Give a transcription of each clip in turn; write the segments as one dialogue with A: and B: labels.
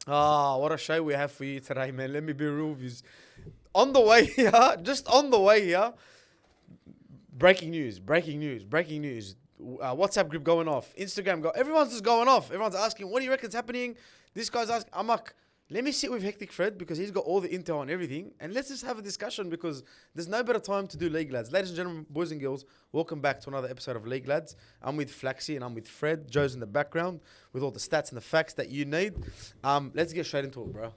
A: Ah, what a show we have for you today, man. Let me be real with you. On the way here, just on the way here, breaking news. WhatsApp group going off. Instagram everyone's just going off. Everyone's asking, what do you reckon's happening? This guy's asking. I'm like, let me sit with Hectic Fred because he's got all the intel on everything. And let's just have a discussion because there's no better time to do League Lads. Ladies and gentlemen, boys and girls, welcome back to another episode of League Lads. I'm with Flaxxy and I'm with Fred. Joe's in the background with all the stats and the facts that you need. Let's get straight into it, bro.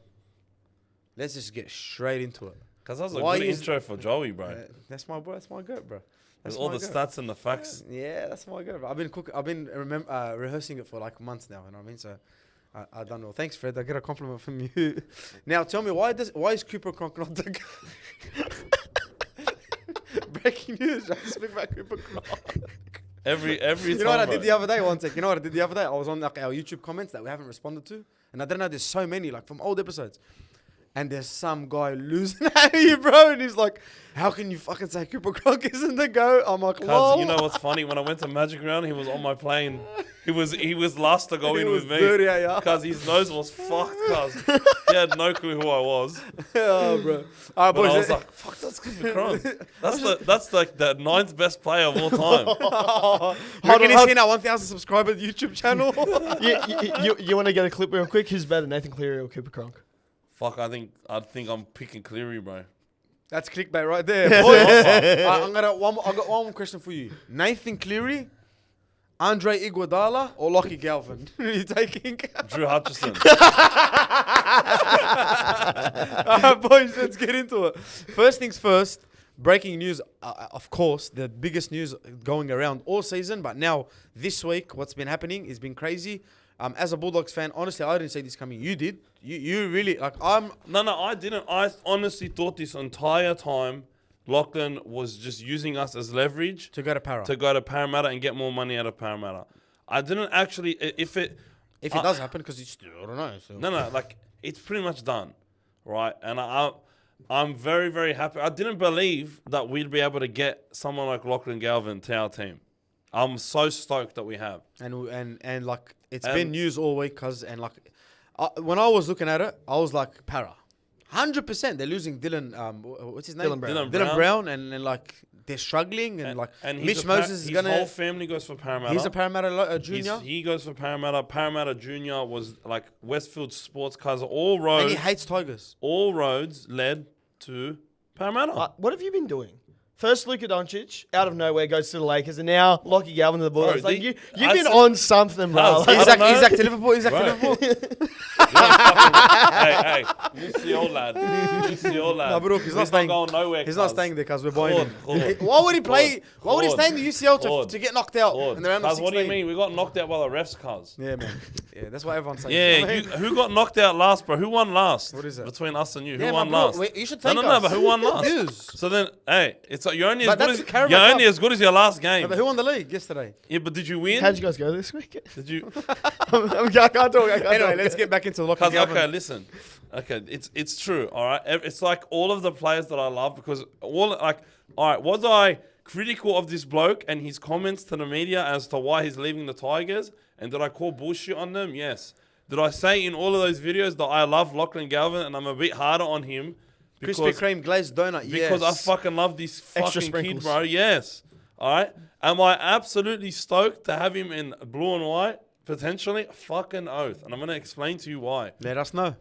A: Let's just get straight into it.
B: Because that was a good intro for Joey, bro.
A: That's my boy. That's my goat, bro.
B: With all the stats and the facts.
A: Yeah, that's my goat, bro. I've been rehearsing it for like months now, you know what I mean? So I don't know. Thanks, Fred. I get a compliment from you. Now tell me why is Cooper Cronk not the guy? Breaking news. I speak about Cooper Cronk.
B: Every
A: you know what I did the other day? One sec. You know what I did the other day? I was on like our YouTube comments that we haven't responded to, and I didn't know there's so many like from old episodes. And there's some guy losing at you, bro. And he's like, how can you fucking say Cooper Cronk isn't the GOAT? I'm like, lol.
B: You know what's funny? When I went to Magic Round, he was on my plane. He was last to go in with me. Because his nose was fucked, cuz. He had no clue who I was.
A: Oh, bro.
B: But boys, I was like, fuck, that's Cooper Cronk. That's like the 9th best player of all time.
A: How can you see our 1,000 subscriber YouTube channel?
C: You want to get a clip real quick? Who's better, Nathan Cleary or Cooper Cronk?
B: Fuck, I think I'm picking Cleary, bro.
A: That's clickbait right there. I got one more question for you. Nathan Cleary, Andre Iguodala, or Lockie Galvin? Who are you taking?
B: Drew Hutchison.
A: Boys, let's get into it. First things first, breaking news, of course, the biggest news going around all season, but now this week, what's been happening has been crazy. As a Bulldogs fan, honestly, I didn't see this coming. You did. You really, like,
B: No, I didn't. I honestly thought this entire time Lachlan was just using us as leverage
A: to go to
B: Parramatta and get more money out of Parramatta. I didn't actually, if it
A: does happen, because it's still, I don't know. So.
B: No, like, it's pretty much done, right? And I'm very, very happy. I didn't believe that we'd be able to get someone like Lachlan Galvin to our team. I'm so stoked that we have.
A: And like, it's been news all week, when I was looking at it, I was like, Para. 100%. They're losing Dylan, what's his name?
B: Dylan
A: Brown. And like, they're struggling. And Mitch Moses is going to...
B: His whole family goes for Parramatta.
A: He's a Parramatta junior.
B: He goes for Parramatta. Parramatta junior was like Westfield sports cars. All roads...
A: And he hates Tigers.
B: All roads led to Parramatta.
C: What have you been doing? First, Luka Doncic, out of nowhere, goes to the Lakers, and now Lockie Galvin to the Bulldogs.
B: Bro,
C: you've been on something, bro.
A: Isaac to Liverpool.
B: Hey, UCL lad.
A: No, but look, he's not staying.
B: Going nowhere.
A: He's not staying there because we're buying him.
B: Horde.
A: Why would he play? Why would he stay in the UCL to get knocked out in the round of 16?
B: What do you mean? We got knocked out by the refs, cuz.
A: Yeah, man. Yeah, that's what everyone's saying.
B: Yeah, who got knocked out last, bro? Who won last?
A: What is it?
B: Between us and you,
A: who
B: won last?
A: You should take us.
B: No, but who won last? So then, hey, it's like you're only as good as your last game.
A: No, but who won the league yesterday?
B: Yeah, but did you win?
C: How'd you guys go this week?
B: Did you?
C: I can't talk.
A: Anyway, let's get back into Lockie Galvin.
B: Okay, listen. Okay, it's true. All right, it's like all of the players that I love because all right, was I critical of this bloke and his comments to the media as to why he's leaving the Tigers? And did I call bullshit on them? Yes. Did I say in all of those videos that I love Lachlan Galvin and I'm a bit harder on him?
A: Krispy Kreme glazed donut,
B: because I fucking love this fucking kid, bro. Yes. All right. Am I absolutely stoked to have him in blue and white? Potentially. Fucking oath. And I'm going to explain to you why.
A: Let us know.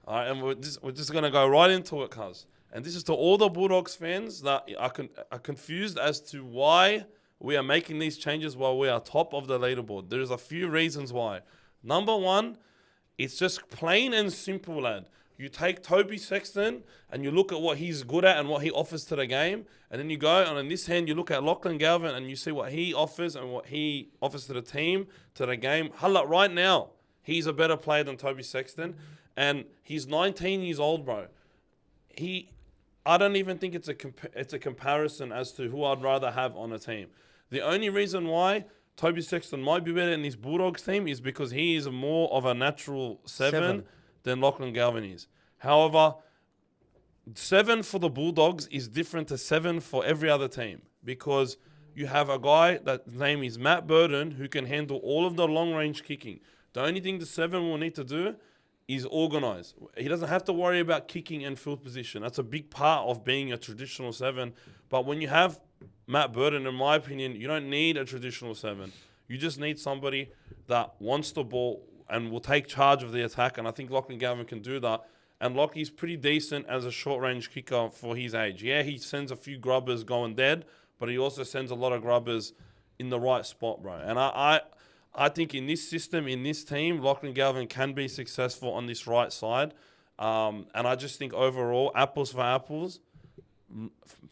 B: All right. And we're just going to go right into it, cuz. And this is to all the Bulldogs fans that are confused as to why we are making these changes while we are top of the leaderboard. There's a few reasons why. Number one, it's just plain and simple, lad. You take Toby Sexton and you look at what he's good at and what he offers to the game. And then you go, and on this hand, you look at Lachlan Galvin and you see what he offers and what he offers to the team, to the game. Hala, right now, he's a better player than Toby Sexton. And he's 19 years old, bro. I don't even think it's a comparison as to who I'd rather have on a team. The only reason why Toby Sexton might be better in this Bulldogs team is because he is more of a natural seven than Lachlan Galvin is. However, 7 for the Bulldogs is different to 7 for every other team because you have a guy that name is Matt Burden who can handle all of the long-range kicking. The only thing the 7 will need to do is organised. He doesn't have to worry about kicking and field position. That's a big part of being a traditional 7. But when you have Matt Burton, in my opinion, you don't need a traditional 7. You just need somebody that wants the ball and will take charge of the attack. And I think Lachlan Galvin can do that. And Lockie's pretty decent as a short-range kicker for his age. Yeah, he sends a few grubbers going dead, but he also sends a lot of grubbers in the right spot, bro. And I think in this system, in this team, Lachlan Galvin can be successful on this right side. And I just think overall, apples for apples,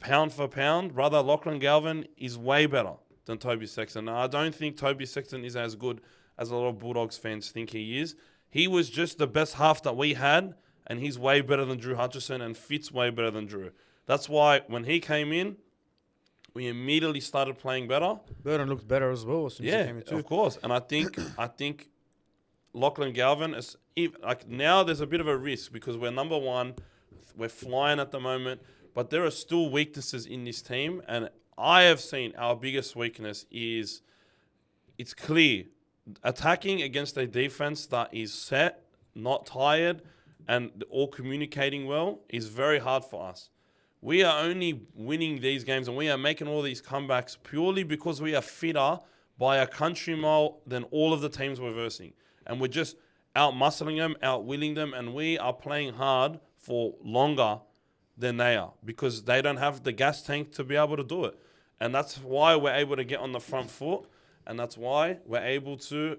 B: pound for pound, brother, Lachlan Galvin is way better than Toby Sexton. And I don't think Toby Sexton is as good as a lot of Bulldogs fans think he is. He was just the best half that we had, and he's way better than Drew Hutchison and fits way better than Drew. That's why when he came in, we immediately started playing better.
A: Burton looked better as well since he came in too.
B: Of course. And I think Lachlan Galvin is like now there's a bit of a risk because we're number 1, we're flying at the moment, but there are still weaknesses in this team, and I have seen our biggest weakness is it's clear attacking against a defense that is set, not tired, and all communicating well is very hard for us. We are only winning these games and we are making all these comebacks purely because we are fitter by a country mile than all of the teams we're versing. And we're just out-muscling them, out-willing them, and we are playing hard for longer than they are because they don't have the gas tank to be able to do it. And that's why we're able to get on the front foot, and that's why we're able to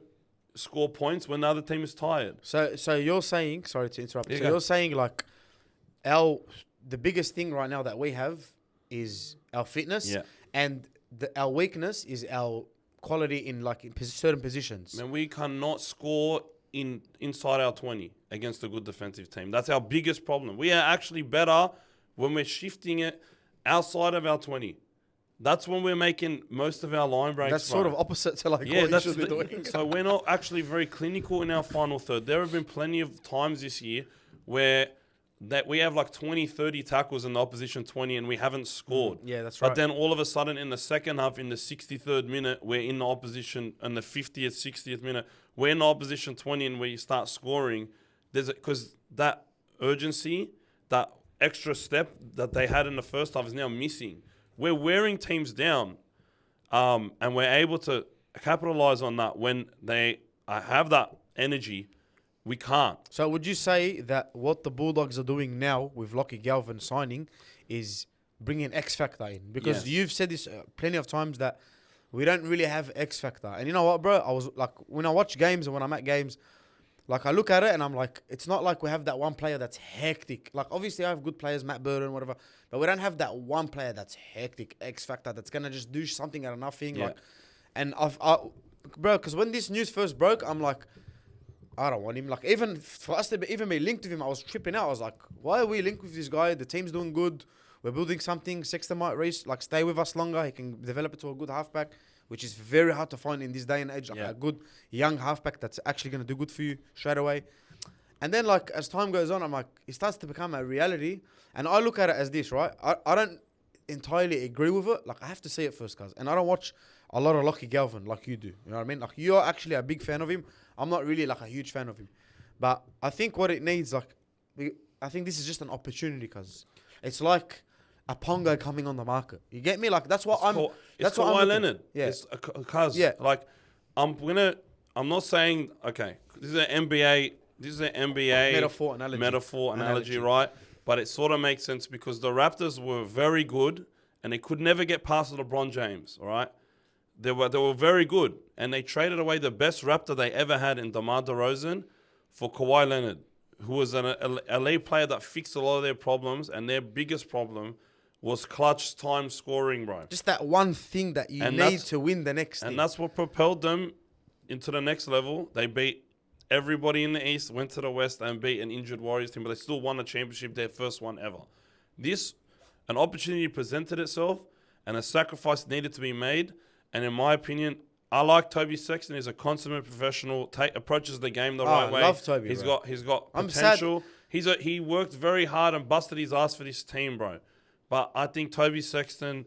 B: score points when the other team is tired.
A: So you're saying, sorry to interrupt.
B: Yeah,
A: so
B: go.
A: you're saying like the biggest thing right now that we have is our fitness, and our weakness is our quality in certain positions.
B: And we cannot score inside our 20 against a good defensive team. That's our biggest problem. We are actually better when we're shifting it outside of our 20. That's when we're making most of our line breaks.
A: That's sort of opposite to what you should be doing.
B: So we're not actually very clinical in our final third. There have been plenty of times this year where that we have like 20, 30 tackles in the opposition 20 and we haven't scored.
A: Yeah, that's right.
B: But then all of a sudden in the second half, in the 63rd minute, we're in the opposition, in the 50th, 60th minute, we're in the opposition 20 and we start scoring. Because that urgency, that extra step that they had in the first half is now missing. We're wearing teams down, and we're able to capitalize on that when they have that energy. We can't.
A: So would you say that what the Bulldogs are doing now with Lachie Galvin signing is bringing X factor in? Because you've said this plenty of times that we don't really have X factor. And you know what, bro? I was like, when I watch games and when I'm at games, like I look at it and I'm like, it's not like we have that one player that's hectic. Like obviously I have good players, Matt Burton, whatever, but we don't have that one player that's hectic, X factor, that's gonna just do something out of nothing.
B: Yeah.
A: Like, and bro, because when this news first broke, I'm like, I don't want him. Like even for us to even be linked with him, I was tripping out. I was like, why are we linked with this guy? The team's doing good. We're building something. Sexton might stay with us longer. He can develop it to a good halfback, which is very hard to find in this day and age. Like a good young halfback that's actually going to do good for you straight away. And then like as time goes on, I'm like, it starts to become a reality. And I look at it as this, right? I don't entirely agree with it. Like I have to see it first, cuz. And I don't watch a lot of Lachie Galvin like you do. You know what I mean? Like you're actually a big fan of him. I'm not really like a huge fan of him. But I think what it needs, like, I think this is just an opportunity, cuz. It's like a Pongo coming on the market. You get me? Like that's what
B: That's what Kawhi Leonard.
A: Yeah.
B: It's cuz.
A: Yeah.
B: Like I'm not saying okay. This is an NBA
A: Metaphor analogy,
B: right? But it sort of makes sense because the Raptors were very good and they could never get past LeBron James. All right. They were very good, and they traded away the best Raptor they ever had in DeMar DeRozan for Kawhi Leonard, who was an elite player that fixed a lot of their problems, and their biggest problem was clutch time scoring, bro.
A: Just that one thing that you need to win the next thing.
B: And that's what propelled them into the next level. They beat everybody in the East, went to the West, and beat an injured Warriors team, but they still won a championship, their first one ever. An opportunity presented itself, and a sacrifice needed to be made. And in my opinion, I like Toby Sexton. He's a consummate professional. Approaches the game the right way.
A: I love Toby.
B: He's
A: bro.
B: got
A: I'm
B: potential. He worked very hard and busted his ass for this team, bro. But I think Toby Sexton,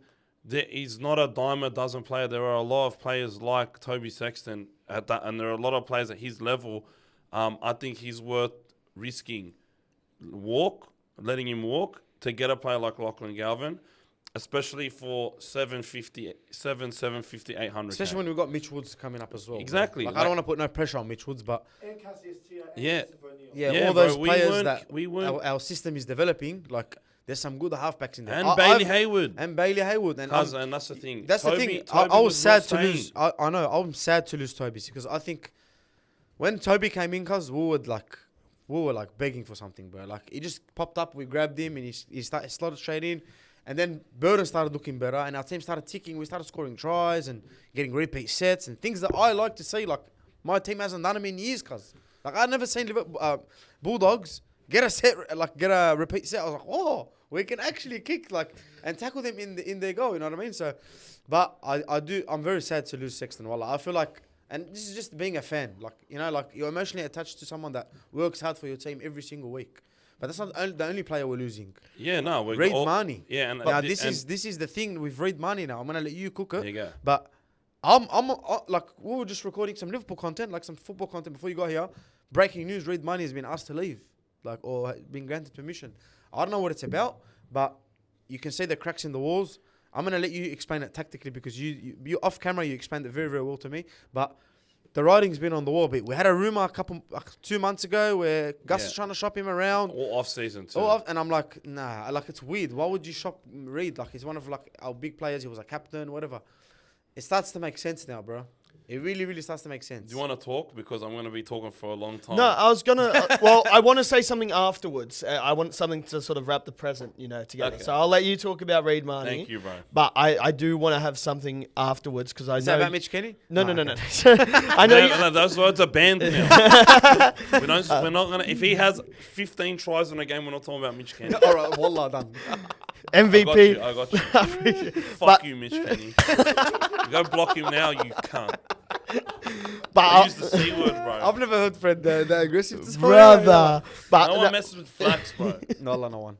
B: he's not a dime a dozen player. There are a lot of players like Toby Sexton at that, and there are a lot of players at his level. I think he's worth risking letting him walk to get a player like Lachlan Galvin, especially for 750, 800.
A: Especially when we've got Mitch Woods coming up as well.
B: Exactly.
A: Like, I don't want to put no pressure on Mitch Woods, but
D: And Cassius Tia and
B: Yeah.
D: Yusuf O'Neill.
A: yeah, all those
B: bro,
A: players that
B: we weren't.
A: our system is developing, like there's some good halfbacks in there.
B: And Bailey Hayward.
A: And Bailey Hayward. And
B: And that's the thing.
A: that's the
B: Toby-
A: thing.
B: Toby
A: I was sad
B: not
A: to
B: staying.
A: lose. I know. I'm sad to lose Toby because I think when Toby came in, cause we were like begging for something, bro. Like he just popped up, we grabbed him, and he slotted straight in. And then Burden started looking better, and our team started ticking. We started scoring tries and getting repeat sets and things that I like to see. Like my team hasn't done them in years, cause like I've never seen Bulldogs get a repeat set. I was like, oh, we can actually kick and tackle them in their goal. You know what I mean? So, but I'm very sad to lose Sexton. Wallah, I feel like. And this is just being a fan. Like, you know, like you're emotionally attached to someone that works hard for your team every single week. But that's not the only player we're losing.
B: Yeah, no.
A: Reid Marnie.
B: Yeah, and
A: Now this is the thing with Reid Marnie now. I'm gonna let you cook it.
B: There you go.
A: But I'm like we were just recording some Liverpool content, like some football content before you got here. Breaking news: Reid Marnie has been asked to leave, or been granted permission. I don't know what it's about, but you can see the cracks in the walls. I'm gonna let you explain it tactically because you off camera you explained it very, very well to me. But the writing's been on the wall a bit. We had a rumor 2 months ago where Gus is trying to shop him around.
B: All off season too.
A: And I'm like, nah, like it's weird. Why would you shop Reid? Like he's one of like our big players. He was a captain, whatever. It starts to make sense now, bro. It really, really starts to make sense.
B: Do you want to talk? Because I'm going to be talking for a long time.
C: No, I was gonna. Well, I want to say something afterwards. I want something to sort of wrap the present, together.
B: Okay.
C: So I'll let you talk about Reid Marnie.
B: Thank you, bro.
C: But I do want to have something afterwards because I
A: Is
C: know.
A: that about Mitch Kenny?
C: No.
A: okay.
C: I know.
B: No, those words are banned now. We're not going to... If he has 15 tries in a game, we're not talking about Mitch Kenny.
A: All right, wallah, done.
C: MVP.
B: I got you. Fuck you, Mitch Kenny. Go block him now, you cunt.
C: But
B: I use the C word, bro.
A: I've never heard Fred that aggressive. To
C: brother. But
B: No one messes with Flax, bro.
A: No, no one.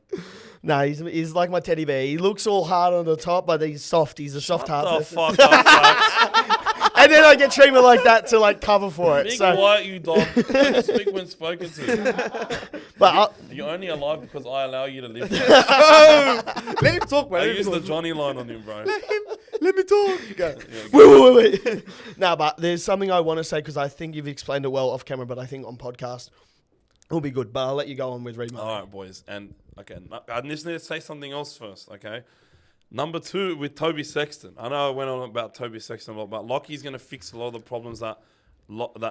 C: no, he's like my teddy bear. He looks all hard on the top, but he's soft. He's a soft
B: What
C: heart.
B: the fuck up, Flax?
C: And then I get treatment like that to like cover for it.
B: Be
C: So,
B: quiet, you dog. Speak when spoken to.
C: but
B: You're only alive because I allow you to live.
A: Let him talk, bro.
B: I
A: Let him
B: use the
A: talk.
B: Johnny line on him, bro.
A: Let me talk. Go.
C: wait. No, but there's something I want to say because I think you've explained it well off camera, but I think on podcast it'll be good. But I'll let you go on with Reid Marnie.
B: All right, boys. And, okay, I just need to say something else first, okay? Number 2 with Toby Sexton. I know I went on about Toby Sexton a lot, but Lockie's going to fix a lot of the problems that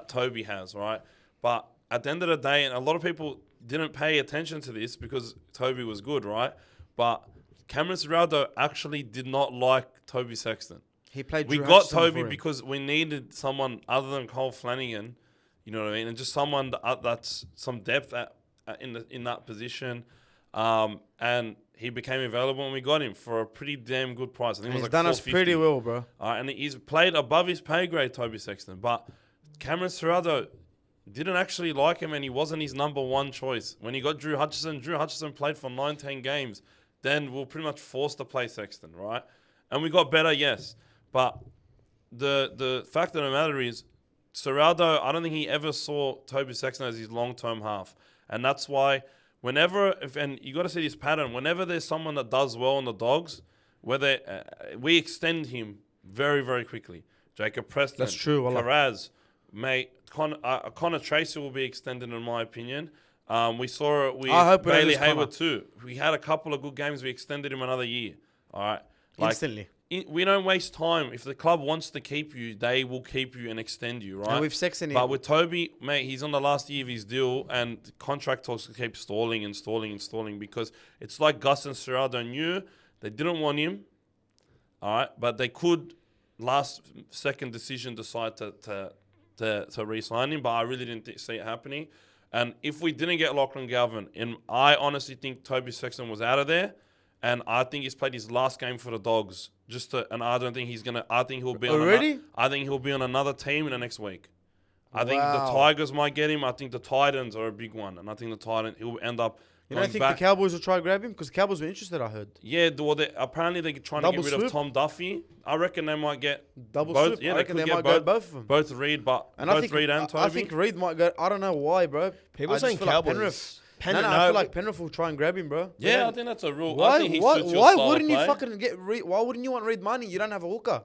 B: Toby has, right? But at the end of the day, and a lot of people didn't pay attention to this because Toby was good, right? But Cameron Ciraldo actually did not like Toby Sexton.
A: He played.
B: We
A: Drew
B: got
A: Hutchison
B: Toby
A: for him.
B: because we needed someone other than Cole Flanagan, you know what I mean? And just someone that's some depth in that position. And he became available and we got him for a pretty damn good price. I think it was
A: He's
B: like
A: done us
B: $450.
A: pretty well, bro.
B: And he's played above his pay grade, Toby Sexton. But Cameron Ciraldo didn't actually like him and he wasn't his number one choice. When he got Drew Hutchison played for 19 games. Then we're pretty much forced to play Sexton, right? And we got better, yes. But the fact of the matter is, Ciraldo, I don't think he ever saw Toby Sexton as his long-term half. And that's why and you got to see this pattern, whenever there's someone that does well in the Dogs, we extend him very, very quickly. Jacob Preston.
A: That's true, wallah.
B: Karaz, mate, Connor Tracy will be extended in my opinion. We saw it with
A: I hope we don't
B: Bailey
A: lose Connor.
B: Hayward too. We had a couple of good games. We extended him another year. All right.
A: Instantly.
B: We don't waste time. If the club wants to keep you, they will keep you and extend you, right?
A: And with Sexton,
B: But with Toby, mate, he's on the last year of his deal, and contract talks keep stalling because it's like Gus and Ciraldo knew they didn't want him, all right, but they could second decision decide to re-sign him, but I really didn't see it happening. And if we didn't get Lachlan Galvin, and I honestly think Toby Sexton was out of there, and I think he's played his last game for the Dogs. And I don't think he's gonna. I think he'll be
A: Already?
B: I think he'll be on another team in the next week. I think the
A: Wow.
B: Tigers might get him. I think the Titans are a big one, and I think he'll end up
A: You don't think the Cowboys will try to grab him? Because the Cowboys were interested, I heard.
B: Yeah, well, apparently they're trying to get rid of Tom Duffy. I reckon they might get
A: Double
B: both.
A: swoop.
B: Yeah,
A: I reckon they
B: could
A: might
B: get
A: go both of them.
B: Both Reed,
A: And
B: both Reed and Toby.
A: I think Reed might go. I don't know why, bro.
C: People
A: I just
C: saying
A: feel like
C: Cowboys.
A: Penrith. I feel like Penrith will try and grab him, bro.
B: Yeah, I think that's a rule.
A: Why?
B: I think he
A: Why?
B: suits your
A: Why
B: style
A: wouldn't
B: of
A: you
B: play.
A: fucking get Reed? Why wouldn't you want Reed money? You don't have a hooker.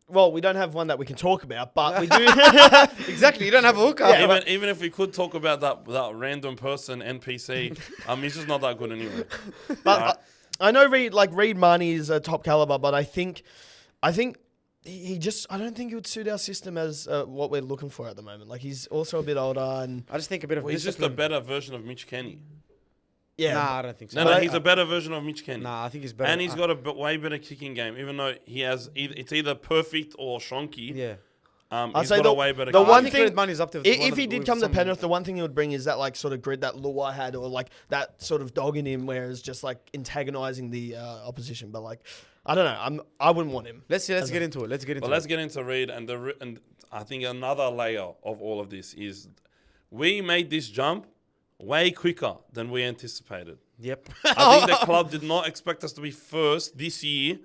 C: Well, we don't have one that we can talk about, but we do.
A: Exactly, you don't have a hooker.
B: Yeah, even if we could talk about that random person NPC, he's just not that good anyway.
C: But I know Reed Marnie is a top caliber, but I think he just, I don't think he would suit our system as what we're looking for at the moment. Like, he's also a bit older, and
A: I just think a bit of.
B: He's just a better version of Mitch Kenny.
C: yeah,
A: Nah, I don't think so.
B: No, he's a better version of Mitch Kenny.
A: Nah, I think he's better.
B: And he's got a way better kicking game, even though he has it's either perfect or shonky.
A: Yeah.
B: He's got a way better.
C: The
B: kicking
C: one
B: game.
C: thing,
A: Reed Money's up there.
C: if he did come to Penrith, the one thing he would bring is that like sort of grit, that lure had, or like that sort of dog in him, where it's just like antagonizing the opposition. But like, I don't know, I wouldn't want him.
A: Let's get into it. Let's get into
B: Reed, and I think another layer of all of this is we made this jump way quicker than we anticipated.
A: Yep.
B: I think the club did not expect us to be first this year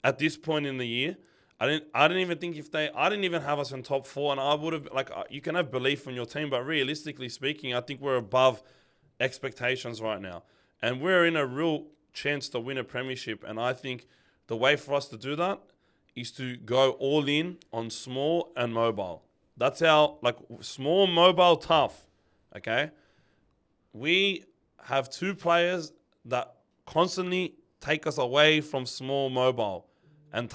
B: at this point in the year. I didn't even think I didn't even have us in top 4, and I would have, you can have belief in your team, but realistically speaking, I think we're above expectations right now. And we're in a real chance to win a premiership, and I think the way for us to do that is to go all in on small and mobile. That's our, small, mobile, tough, okay? We have 2 players that constantly take us away from small, mobile, and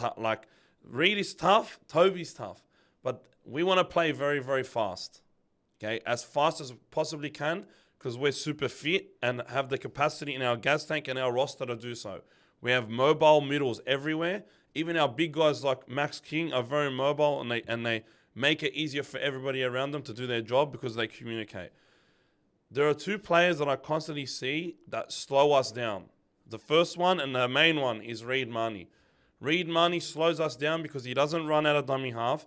B: Reed is tough, Toby's tough, but we want to play very, very fast, okay? As fast as possibly can, because we're super fit and have the capacity in our gas tank and our roster to do so. We have mobile middles everywhere. Even our big guys like Max King are very mobile, and they make it easier for everybody around them to do their job because they communicate. There are 2 players that I constantly see that slow us down. The first one and the main one is Reed Marnie. Reed Marnie slows us down because he doesn't run out of dummy half.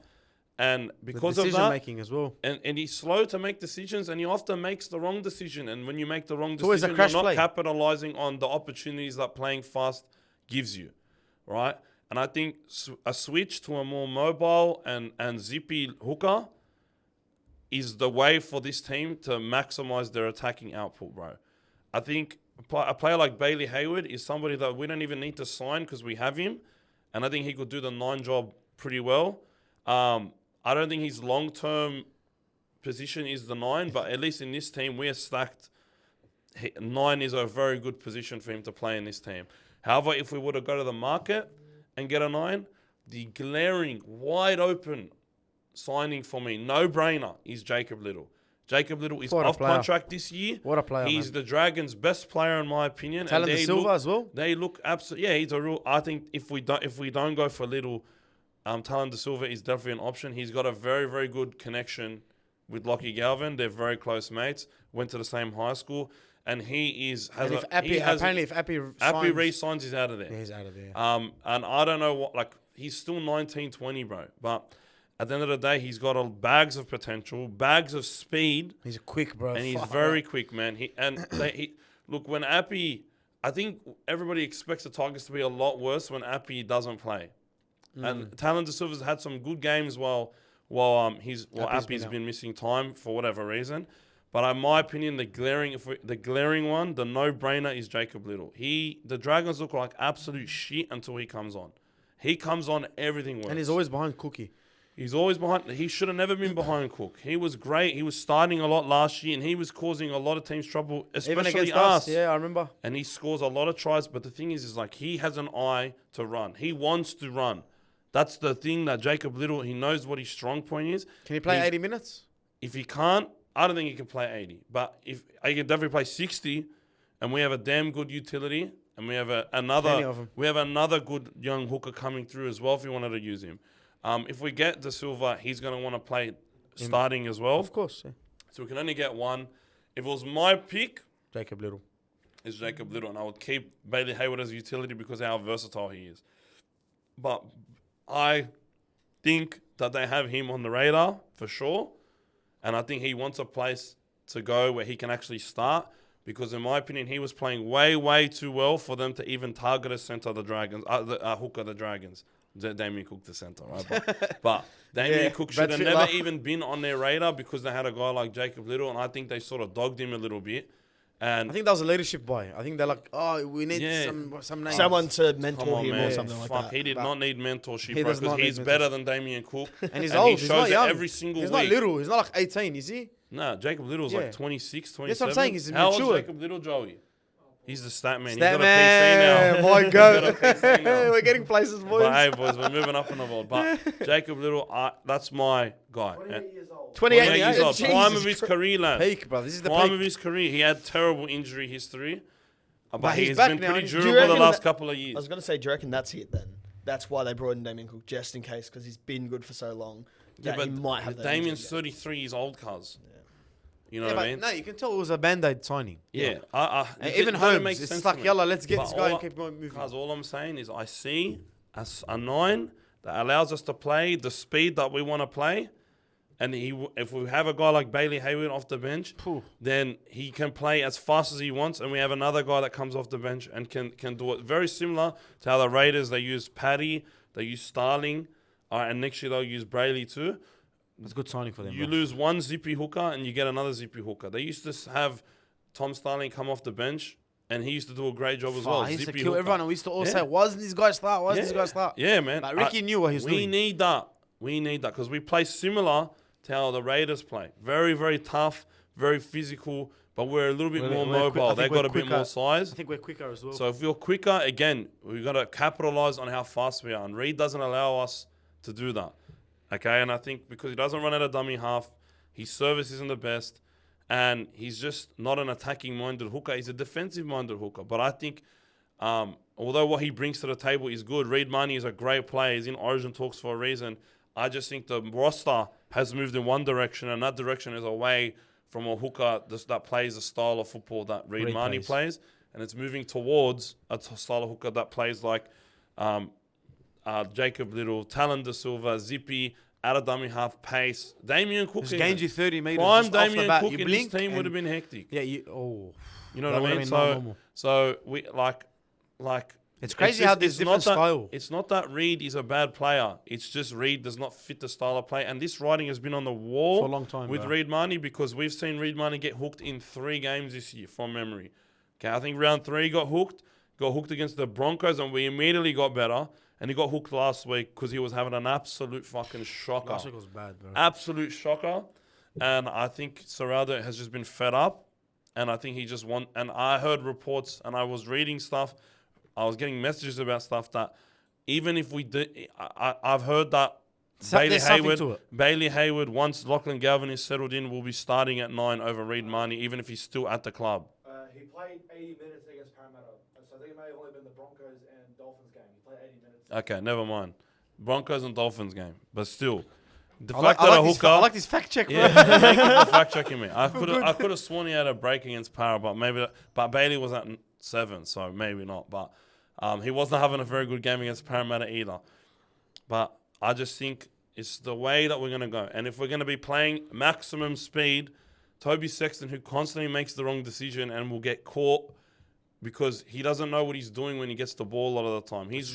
B: And because of that,
A: decision making as well.
B: And he's slow to make decisions, and he often makes the wrong decision. And when you make the wrong
A: always a
B: decision,
A: crash
B: you're not
A: play.
B: capitalizing on the opportunities that playing fast gives you, right? And I think a switch to a more mobile and zippy hooker is the way for this team to maximize their attacking output, bro. I think a player like Bailey Hayward is somebody that we don't even need to sign because we have him. And I think he could do the 9 job pretty well. I don't think his long-term position is the 9, but at least in this team, we are stacked. 9 is a very good position for him to play in this team. However, if we were to go to the market and get a 9, the glaring, wide-open signing for me, no-brainer, is Jacob Little. Jacob Little is off contract this year.
A: What a player,
B: He's the Dragons' best player in my opinion.
A: Talent
B: and
A: Silva as well.
B: They look absolutely. Yeah, he's a real. I think if we don't go for Little, Talon De Silva is definitely an option. He's got a very, very good connection with Lockie Galvin. They're very close mates. Went to the same high school, and he is.
A: If Appy
B: re-signs, he's out of there.
A: Yeah, he's out of there.
B: And I don't know what. He's still 19, 20, bro. But at the end of the day, he's got bags of potential, bags of speed.
A: He's quick, bro.
B: And he's very quick, man. Look, when Appy, I think everybody expects the Tigers to be a lot worse when Appy doesn't play. And Talon De Silva's had some good games while Appy's been missing time for whatever reason. But in my opinion, the glaring one, the no-brainer is Jacob Little. The Dragons look like absolute shit until he comes on. He comes on, everything works.
A: And he's always behind Cookie.
B: He's always behind. He should have never been behind Cook. He was great. He was starting a lot last year, and he was causing a lot of teams trouble, especially
A: Even against
B: us.
A: Yeah, I remember.
B: And he scores a lot of tries. But the thing is he has an eye to run. He wants to run. That's the thing that Jacob Little, he knows what his strong point is.
A: Can he play 80 minutes?
B: If he can't, I don't think he can play 80. But if he can definitely play 60, and we have a damn good utility, and we have another good young hooker coming through as well if we wanted to use him. If we get De Silva, he's going to want to play starting as well.
A: Of course, yeah.
B: So we can only get one. If it was my pick,
A: Jacob Little.
B: It's Jacob Little, and I would keep Bailey Hayward as a utility because of how versatile he is. But I think that they have him on the radar for sure, and I think he wants a place to go where he can actually start because in my opinion, he was playing way, way too well for them to even target a centre of the Dragons, the hooker the Dragons. Damien Cook the centre, right? But Damien Cook should have never even been on their radar because they had a guy like Jacob Little, and I think they sort of dogged him a little bit. And
A: I think that was a leadership buy. I think they're like, oh, we need some names.
C: Someone to mentor him
B: man.
C: or something like that.
B: He did not need mentorship,
A: He
B: bro,
A: does not
B: because
A: need
B: he's
A: mentorship.
B: better than Damien Cook.
A: And he's
B: and
A: old.
B: He
A: He's
B: shows
A: not
B: it
A: young.
B: every single
A: He's
B: week.
A: not little. He's not like 18, is he?
B: Nah, Jacob Little's like 26, 27.
A: That's what I'm saying. He's
B: How old
A: mature.
B: is Jacob Little, Joey? He's the stat man.
A: Stat
B: He's got
A: man.
B: a PC now.
A: My God.
B: He's got a PC now.
A: We're getting places, boys.
B: But hey, boys, we're moving up in the world. But Jacob Little, that's my guy.
C: 28 years old.
B: 28 years old.
A: Jesus
B: Prime of his
A: Christ.
B: career, lad.
A: Peak, bro. This is the
B: Prime
A: peak.
B: of his career. He had terrible injury history. But
A: he's
B: he's
A: back
B: been
A: now,
B: pretty
A: and do you
B: durable the
C: reckon
B: last
C: that-
B: couple of
C: I
B: years.
C: was going to say, do you reckon that's it then? That's why they brought in Damien Cook, just in case, because he's been good for so long.
B: Yeah,
C: That
B: but
C: he might have that
B: Damien's
C: injury.
B: 33 years old, cuz. You know
A: Yeah,
B: what I
A: but
B: mean?
A: no, you can tell it was a band-aid signing.
B: Yeah.
A: And even Holmes, it's like, yalla, let's get this guy and keep going moving.
B: Because all I'm saying is I see a 9 that allows us to play the speed that we want to play. And if we have a guy like Bailey Hayward off the bench, then he can play as fast as he wants. And we have another guy that comes off the bench and can do it. Very similar to how the Raiders, they use Paddy, they use Starling, and next year they'll use Brayley too.
A: That's a good signing for them.
B: You
A: bro.
B: lose one zippy hooker and you get another zippy hooker. They used to have Tom Starling come off the bench, and he used to do a great job as well.
A: He used to
B: Zippy
A: kill
B: hooker.
A: everyone, and we used to all
B: Yeah.
A: say, "Why doesn't this guy start? Why doesn't this guy start?"
B: Yeah, man.
A: Like Ricky knew what he was
B: we
A: doing.
B: need that. We need that because we play similar to how the Raiders play. Very, very tough, very physical, but we're a little bit more mobile. They've got a bit more size.
A: I think we're quicker as well.
B: So if you're quicker, again, we've got to capitalize on how fast we are. And Reed doesn't allow us to do that. Okay, and I think because he doesn't run at a dummy half, his service isn't the best, and he's just not an attacking-minded hooker. He's a defensive-minded hooker. But I think, although what he brings to the table is good, Reed Marnie is a great player. He's in Origin talks for a reason. I just think the roster has moved in one direction, and that direction is away from a hooker that plays the style of football that Reed Marnie plays, and it's moving towards a style of hooker that plays like Jacob Little, Talon De Silva, Zippy, out of dummy half pace. Damien Cook
A: just gained you 30 meters.
B: Prime
A: just off the
B: Damien
A: bat.
B: Cook
A: You
B: in
A: blink
B: this team would
A: and-
B: have been hectic.
A: Yeah, you
B: know
A: that
B: what I
A: would've
B: mean?
A: been normal.
B: So we like
A: It's crazy how there's different
B: not
A: style.
B: That, it's not that Reed is a bad player. It's just Reed does not fit the style of play. And this writing has been on the wall
A: For a long time,
B: with
A: bro.
B: Reed Marnie because we've seen Reed Marnie get hooked in 3 games this year from memory. Okay, I think round 3 got hooked against the Broncos, and we immediately got better. And he got hooked last week because he was having an absolute fucking shocker.
A: Last week was bad, bro.
B: Absolute shocker. And I think Serraldo has just been fed up. And I think he just and I heard reports and I was reading stuff. I was getting messages about stuff that even if we did, I've heard that
A: There's something to it.
B: Bailey Hayward, once Lachlan Galvin is settled in, will be starting at 9 over Reed Marnie, even if he's still at the club.
D: He played 80 minutes against Parramatta. So I think it may have only been the Broncos and Dolphins game. He played 80 minutes.
B: Okay, never mind. Broncos and Dolphins game. But still, the
A: I
B: fact
A: like
B: that a
A: this
B: hooker...
A: I like this fact check, bro.
B: Yeah, thank you for fact checking me. I could have sworn he had a break against Para, but Bailey was at 7, so maybe not. But he wasn't having a very good game against Parramatta either. But I just think it's the way that we're going to go. And if we're going to be playing maximum speed, Toby Sexton, who constantly makes the wrong decision and will get caught because he doesn't know what he's doing when he gets the ball a lot of the time. It's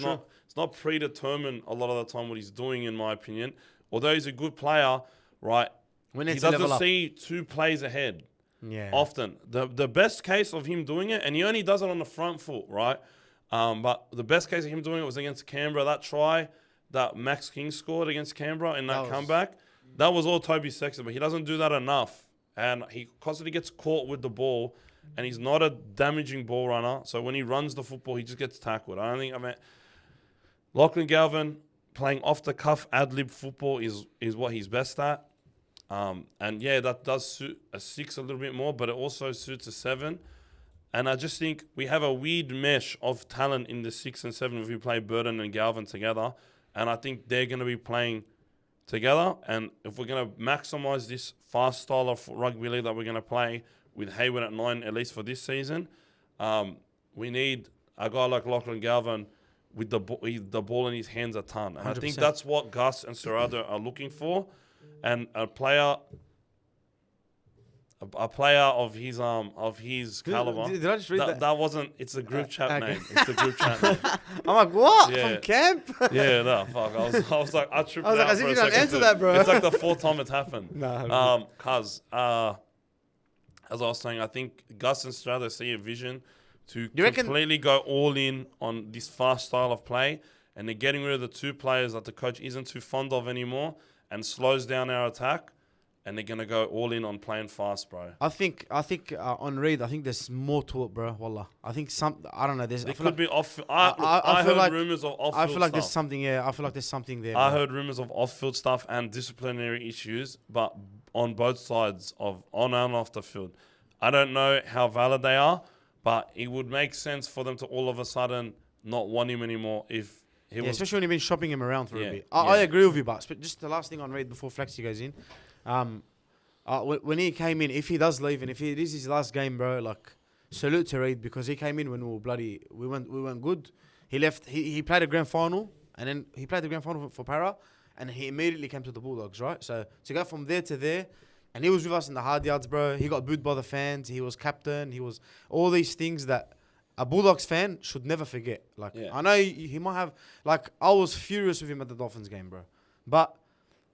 B: not predetermined a lot of the time what he's doing, in my opinion. Although he's a good player, right?
A: When
B: He
A: it's level
B: doesn't
A: up.
B: see 2 plays ahead
A: Yeah.
B: often. The best case of him doing it, and he only does it on the front foot, right? But the best case of him doing it was against Canberra. That try that Max King scored against Canberra in that comeback, that was all Toby Sexton, but he doesn't do that enough. And he constantly gets caught with the ball, and he's not a damaging ball runner. So when he runs the football, he just gets tackled. Lachlan Galvin playing off-the-cuff ad-lib football is what he's best at. And yeah, that does suit a 6 a little bit more, but it also suits a 7. And I just think we have a weird mesh of talent in the 6 and 7 if we play Burton and Galvin together. And I think they're going to be playing together. And if we're going to maximize this fast style of rugby league that we're going to play with Hayward at 9, at least for this season, we need a guy like Lachlan Galvin with the ball in his hands a ton. And
A: 100%.
B: I think that's what Gus and Serraldo are looking for. And a player a player of his caliber.
A: Did I just read that?
B: That wasn't. It's the group chat
A: okay.
B: name. It's the group chat name.
A: I'm like, what?
B: Yeah.
A: From camp?
B: Yeah, no, fuck. I was like, I tripped
A: I was like,
B: out
A: as if
B: for
A: you
B: a
A: don't
B: second
A: answer
B: too.
A: that, bro.
B: It's like the 4th time it's happened.
A: No.
B: Cuz, as I was saying, I think Gus and Strother see a vision to
A: You reckon-
B: completely go all in on this fast style of play, and they're getting rid of the 2 players that the coach isn't too fond of anymore and slows down our attack, and they're going to go all in on playing fast, bro.
A: I think on Reed, I think there's more to it, bro. Wallah. I think I don't know. There's.
B: It could be off. I
A: feel
B: heard
A: like-
B: rumors of off-field
A: I feel like there's
B: stuff.
A: something. Yeah, I feel like there's something there.
B: I
A: bro.
B: heard rumors of off-field stuff and disciplinary issues, but on both sides of on and off the field. I don't know how valid they are, but it would make sense for them to all of a sudden not want him anymore if he
A: Yeah,
B: was.
A: especially when you've been shopping him around for
B: Yeah,
A: a bit.
B: yeah.
A: I agree with you, but just the last thing on Reed before Flaxxy goes in. When he came in, if he does leave and if it is his last game, bro, like salute to Reed because he came in when we weren't good. He left. He played a grand final and then he played the grand final for Para, and he immediately came to the Bulldogs, right? So to go from there to there, and he was with us in the hard yards, bro. He got booed by the fans. He was captain. He was all these things that a Bulldogs fan should never forget. Like
B: Yeah.
A: I know he might have. Like I was furious with him at the Dolphins game, bro, but.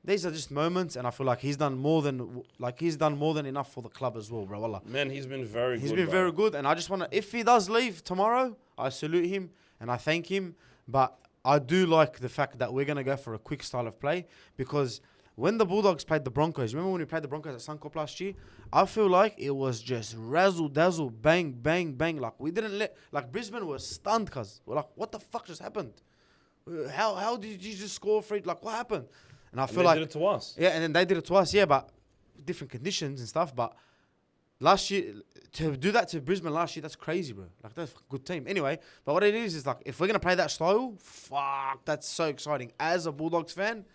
A: These are just moments, and I feel like he's done more than enough for the club as well, bro. Wallah.
B: Man, he's been very good.
A: He's been very good, and I just want to. If he does leave tomorrow, I salute him and I thank him. But I do like the fact that we're gonna go for a quick style of play because when the Bulldogs played the Broncos, remember when we played the Broncos at Suncorp last year? I feel like it was just razzle dazzle, bang bang bang. Like we didn't Brisbane was stunned, cause we're like, what the fuck just happened? How did you just score free? Like what happened? And I feel like
B: did it to us.
A: Yeah, and then they did it to us, yeah, but different conditions and stuff. But last year, to do that to Brisbane last year, that's crazy, bro. Like, that's a good team. Anyway, but what it is like, if we're going to play that style, fuck, that's so exciting. As a Bulldogs fan,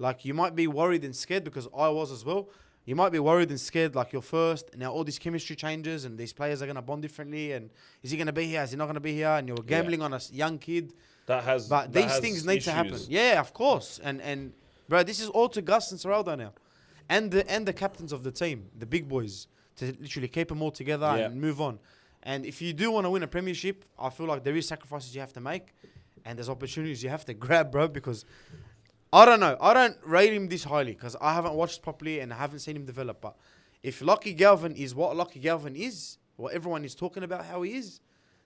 A: like, you might be worried and scared because I was as well. You might be worried and scared, like, you're first. Now, all these chemistry changes and these players are going to bond differently. And is he going to be here? Is he not going to be here? And you're gambling on a young kid. But these things need to happen. Yeah, of course. And bro, this is all to Gus and Seraldo now, and the captains of the team, the big boys, to literally keep them all together and move on. And if you do want to win a premiership, I feel like there is sacrifices you have to make, and there's opportunities you have to grab, bro. Because I don't know, I don't rate him this highly because I haven't watched properly and I haven't seen him develop. But if Lockie Galvin is what Lockie Galvin is, what everyone is talking about how he is,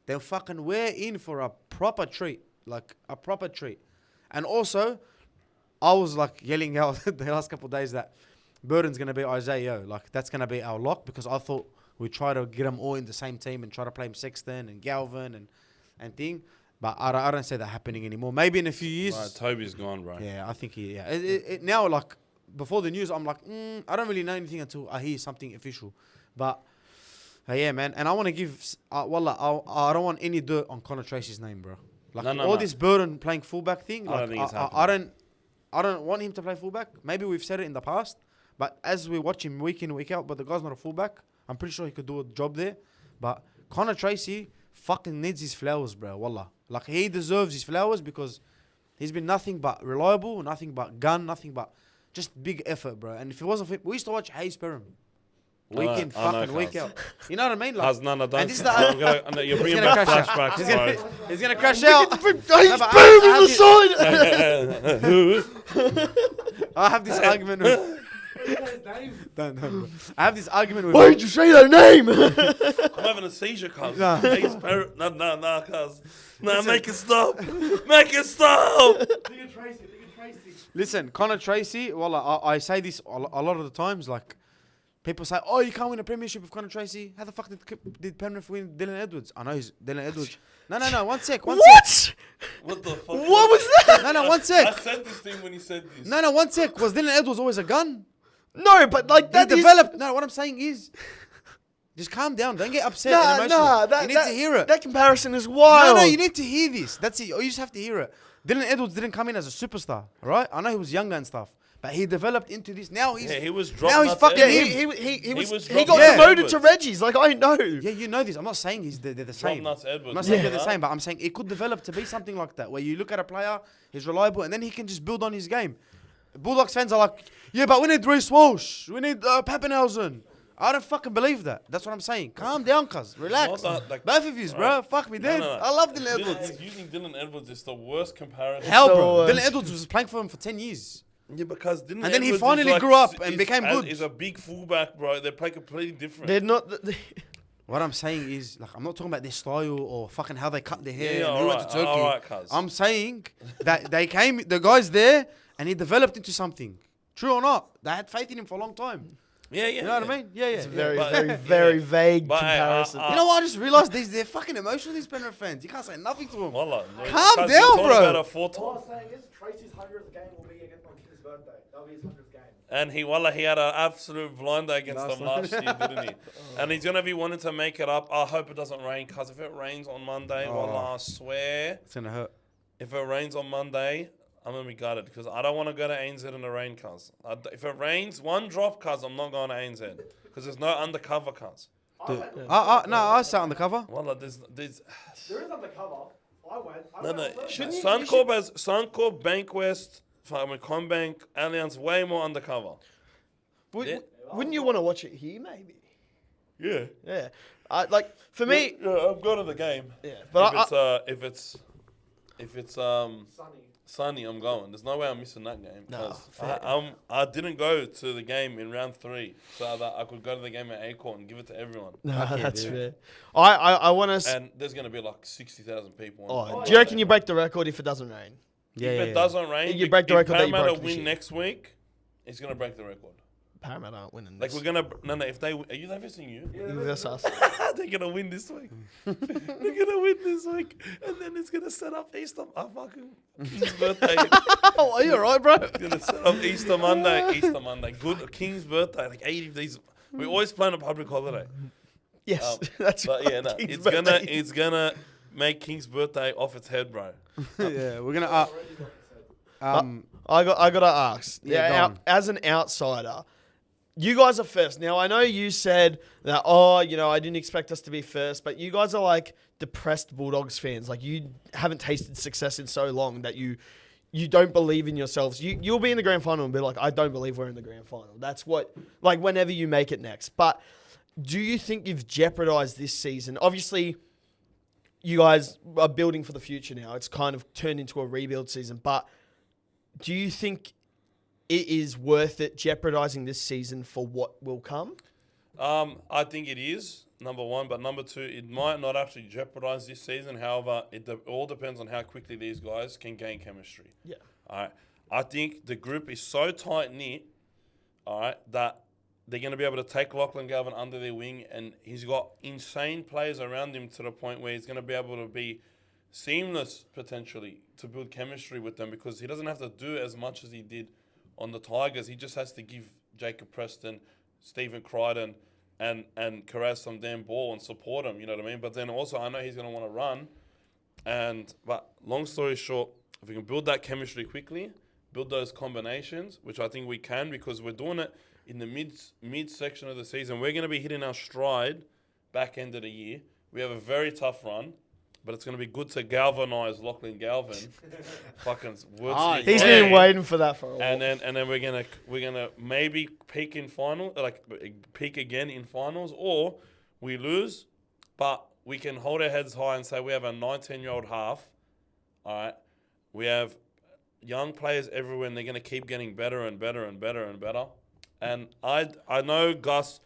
A: then fucking we're in for a proper treat, like a proper treat. And also, I was like yelling out the last couple of days that Burden's going to be Isaiah. Like, that's going to be our lock because I thought we'd try to get them all in the same team and try to play him Sexton and Galvin and thing. But I don't see that happening anymore. Maybe in a few years.
B: Right, Toby's gone, bro.
A: Yeah, I think he. Yeah. Now, like, before the news, I'm like, I don't really know anything until I hear something official. But, yeah, man. And I want to give. Wallah, I don't want any dirt on Connor Tracy's name, bro. Like,
B: No.
A: this Burden playing fullback thing. Like,
B: I don't think it's happening.
A: I don't want him to play fullback. Maybe we've said it in the past, but as we watch him week in, week out, but the guy's not a fullback. I'm pretty sure he could do a job there. But Connor Tracy fucking needs his flowers, bro. Wallah. Like, he deserves his flowers because he's been nothing but reliable, nothing but gun, nothing but just big effort, bro. And if it wasn't for him, we used to watch Hayes Perham. Week in, fucking week out. You know what I mean? Like,
B: Cuz, no, don't.
A: and this is
B: You're bringing
A: gonna
B: back
A: crash
B: flashbacks, bro.
A: he's going to crash out.
C: He's
A: but
C: booming
A: I
C: the side.
A: I have this argument with... Don't, bro. I have this argument with...
C: Why did you say that name?
B: I'm having a seizure, cuz.
A: Nah.
B: No, cuz. No, make it stop. Make it stop.
A: Listen, Connor Tracy, well, I say this a lot of the times, like, people say, oh, you can't win a premiership with Connor Tracy. How the fuck did Penrith win Dylan Edwards? I know he's Dylan Edwards. No, one sec.
C: What?
B: What the fuck?
C: What was that?
A: No, one
B: I
A: sec.
B: said this thing when he said this.
A: No, one sec. Was Dylan Edwards always a gun?
C: No, but like
A: He
C: that is...
A: developed. No, what I'm saying is, just calm down. Don't get upset and emotional. You need to hear it.
C: That comparison is wild.
A: No, you need to hear this. That's it. You just have to hear it. Dylan Edwards didn't come in as a superstar, right? I know he was younger and stuff, but he developed into this. Now he's
B: Yeah, he was dropped.
A: now he's
B: nuts
A: fucking
B: Edwards.
A: him.
C: He got
B: dropped
C: promoted
B: Edwards.
C: to Reggie's. Like, I know.
A: Yeah, you know this. I'm not saying they're the same.
B: Nuts Edwards.
A: I'm not saying
B: Yeah.
A: they're the same, but I'm saying it could develop to be something like that, where you look at a player, he's reliable, and then he can just build on his game. Bulldogs fans are like, yeah, but we need Reece Walsh, we need Pappenhausen. I don't fucking believe that. That's what I'm saying. Calm down, cuz. Relax.
B: Not that, like-
A: Both of yous, bro. Fuck me dead. I love Dylan Edwards.
B: Using Dylan Edwards is the worst comparison.
A: Hell,
C: So,
A: bro. Dylan Edwards was playing for him for 10 years.
B: Yeah, because Dylan
A: And then he
B: Edwards
A: finally
B: is like,
A: grew up and
B: is-
A: became good.
B: He's a big fullback, bro. They play completely different.
C: They're not.
A: What I'm saying is, like, I'm not talking about their style or fucking how they cut their hair
B: Yeah,
A: and who went to
B: alright,
A: Turkey.
B: alright, cuz.
A: I'm saying that the guy's there and he developed into something. True or not? They had faith in him for a long time.
B: Yeah,
A: You know what I mean? Yeah, yeah.
C: It's a
A: yeah.
C: very,
B: But-
C: very, very vague
B: But,
C: comparison.
A: You know what? I just realized they're fucking emotional, these Penrith fans. You can't say nothing to them.
B: Wallah,
A: Calm
B: because
A: down,
B: we talked
A: bro.
B: About it 4
D: All I'm
B: times.
D: saying is Tracy's 100th game will be against on King's birthday. That'll be his 100th game.
B: And he had an absolute blinder against them last year, didn't he? And he's gonna be wanting to make it up. I hope it doesn't rain, cause if it rains on Monday, wallah, I swear,
A: It's gonna hurt.
B: if it rains on Monday, I'm gonna be gutted because I don't want to go to ANZ in the rain, cuz. If it rains, one drop, cuz, I'm not going to ANZ because there's no undercover, cuz.
A: No, I sat on the cover.
B: Wallah, there's
D: There is undercover. I went. I
B: no,
D: went
B: no.
D: on Thursday.
B: Suncorp, Bankwest, Combank, Allianz, way more undercover. Yeah.
C: Wouldn't you want to watch it here, maybe?
B: Yeah.
C: Yeah. Like for me,
B: Yeah, I'm going to the game.
C: yeah. But
B: If it's
D: Sunny.
B: sunny, I'm going. There's no way I'm missing that game.
C: No,
B: 'Cause
C: fair.
B: I didn't go to the game in round 3 so that I could go to the game at Acorn and give it to everyone.
C: no,
A: Okay,
C: that's
A: dude.
C: fair. I want to.
B: And there's gonna be like 60,000 people.
C: Oh, do you reckon you break the record if it doesn't rain?
A: Yeah,
B: If
A: yeah,
B: it doesn't rain,
C: You break the record that you
B: Parramatta
C: broke this
B: win
C: year.
B: next week, it's gonna break the record.
C: Parramatta aren't winning
B: Like
C: this.
B: we're gonna no. If they are you versing you?
C: You versus us.
B: They're gonna win this week. They're gonna win this week, and then it's gonna set up Easter. Fucking King's birthday.
C: Oh, are you alright, bro?
B: Gonna set up Easter Monday. Easter Monday. Good King's birthday. Like 80 of these. We always plan a public holiday.
C: Yes, that's
B: But
C: right.
B: yeah, no,
C: King's
B: it's
C: birthday.
B: gonna make King's birthday off its head, bro.
A: yeah. We're gonna.
C: I gotta ask.
A: Yeah,
C: Yeah,
A: go on.
C: as an outsider, you guys are first. Now I know you said that. Oh, I didn't expect us to be first, but you guys are like depressed Bulldogs fans. Like you haven't tasted success in so long that you don't believe in yourselves. You'll be in the grand final and be like, I don't believe we're in the grand final. That's what, like, whenever you make it next. But do you think you've jeopardized this season? Obviously, you guys are building for the future now. It's kind of turned into a rebuild season. But do you think it is worth it jeopardizing this season for what will come?
B: I think it is, number one. But number two, it might not actually jeopardize this season. However, it all depends on how quickly these guys can gain chemistry.
C: Yeah.
B: All right. I think the group is so tight-knit, all right, that they're going to be able to take Lachlan Galvin under their wing, and he's got insane players around him to the point where he's going to be able to be seamless, potentially, to build chemistry with them because he doesn't have to do as much as he did on the Tigers. He just has to give Jacob Preston, Stephen Crichton, and Carras some damn ball and support him, you know what I mean? But then also, I know he's going to want to run. But long story short, if we can build that chemistry quickly, build those combinations, which I think we can because we're doing it in the mid section of the season. We're going to be hitting our stride back end of the year. We have a very tough run, but it's going to be good to galvanise Lachlan Galvin. Fucking words.
C: He's been waiting for that for a while.
B: And then we're gonna maybe peak in final, like peak again in finals, or we lose, but we can hold our heads high and say we have a 19-year-old half. All right, we have young players everywhere, and they're gonna keep getting better and better and better and better. And I know Gus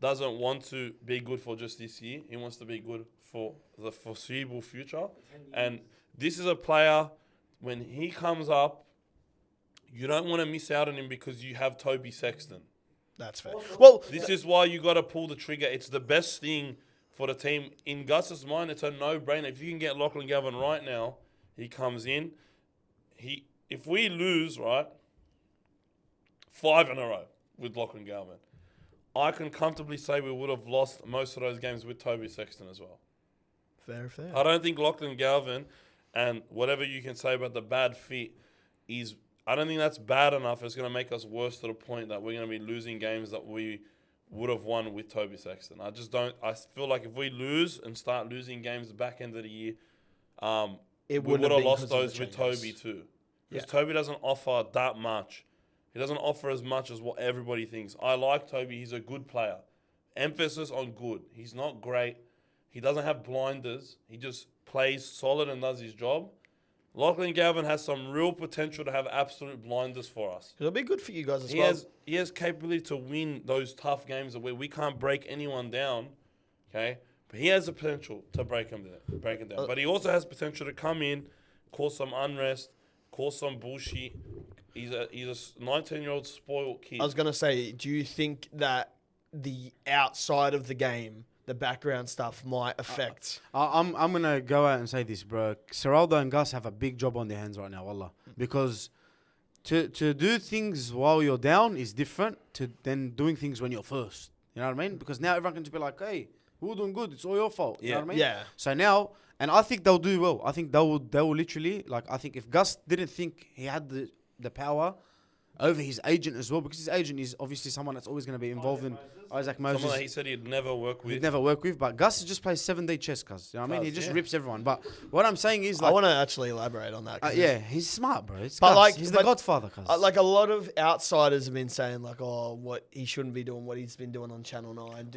B: doesn't want to be good for just this year. He wants to be good for the foreseeable future. And this is a player, when he comes up, you don't want to miss out on him because you have Toby Sexton.
C: That's fair. Well,
B: This is why you got to pull the trigger. It's the best thing for the team. In Gus's mind, it's a no-brainer. If you can get Lachlan Galvin right now, he comes in. If we lose, right, 5 in a row with Lachlan Galvin, I can comfortably say we would have lost most of those games with Toby Sexton as well.
C: fair.
B: I don't think Lachlan Galvin, and whatever you can say about the bad fit, I don't think that's bad enough. It's going to make us worse to the point that we're going to be losing games that we would have won with Toby Sexton. I feel like if we lose and start losing games the back end of the year, we would have lost those with Toby too. Because Toby doesn't offer that much. He doesn't offer as much as what everybody thinks. I like Toby. He's a good player. emphasis on good. He's not great. He doesn't have blinders. He just plays solid and does his job. Lachlan Galvin has some real potential to have absolute blinders for us.
C: It'll be good for you guys as
B: He
C: well.
B: has capability to win those tough games where we can't break anyone down, okay? But he has the potential to break him down. But he also has potential to come in, cause some unrest, cause some bullshit. He's a 19-year-old spoiled kid.
C: I was gonna say, do you think that the outside of the game, the background stuff, might affect?
A: I'm gonna go out and say this, bro. Seraldo and Gus have a big job on their hands right now, wallah. Because to do things while you're down is different to then doing things when you're first. You know what I mean? Because now everyone can just be like, hey, we're doing good. It's all your fault. You know what I mean?
C: Yeah.
A: So now, and I think they'll do well. I think they will literally, like, I think if Gus didn't think he had the power over his agent as well, because his agent is obviously someone that's always going to be involved in Isaac Moses.
B: Someone that he said he'd never work with.
A: He'd never work with, but Gus just plays 7-day chess, cuz. You know what I mean? He just rips everyone. But what I'm saying is, like,
C: I want to actually elaborate on that.
A: yeah, he's smart, bro. It's
C: But
A: Gus.
C: like-
A: He's
C: but-
A: the godfather, cuz.
C: Like a lot of outsiders have been saying, like, oh, what he shouldn't be doing, what he's been doing on Channel 9.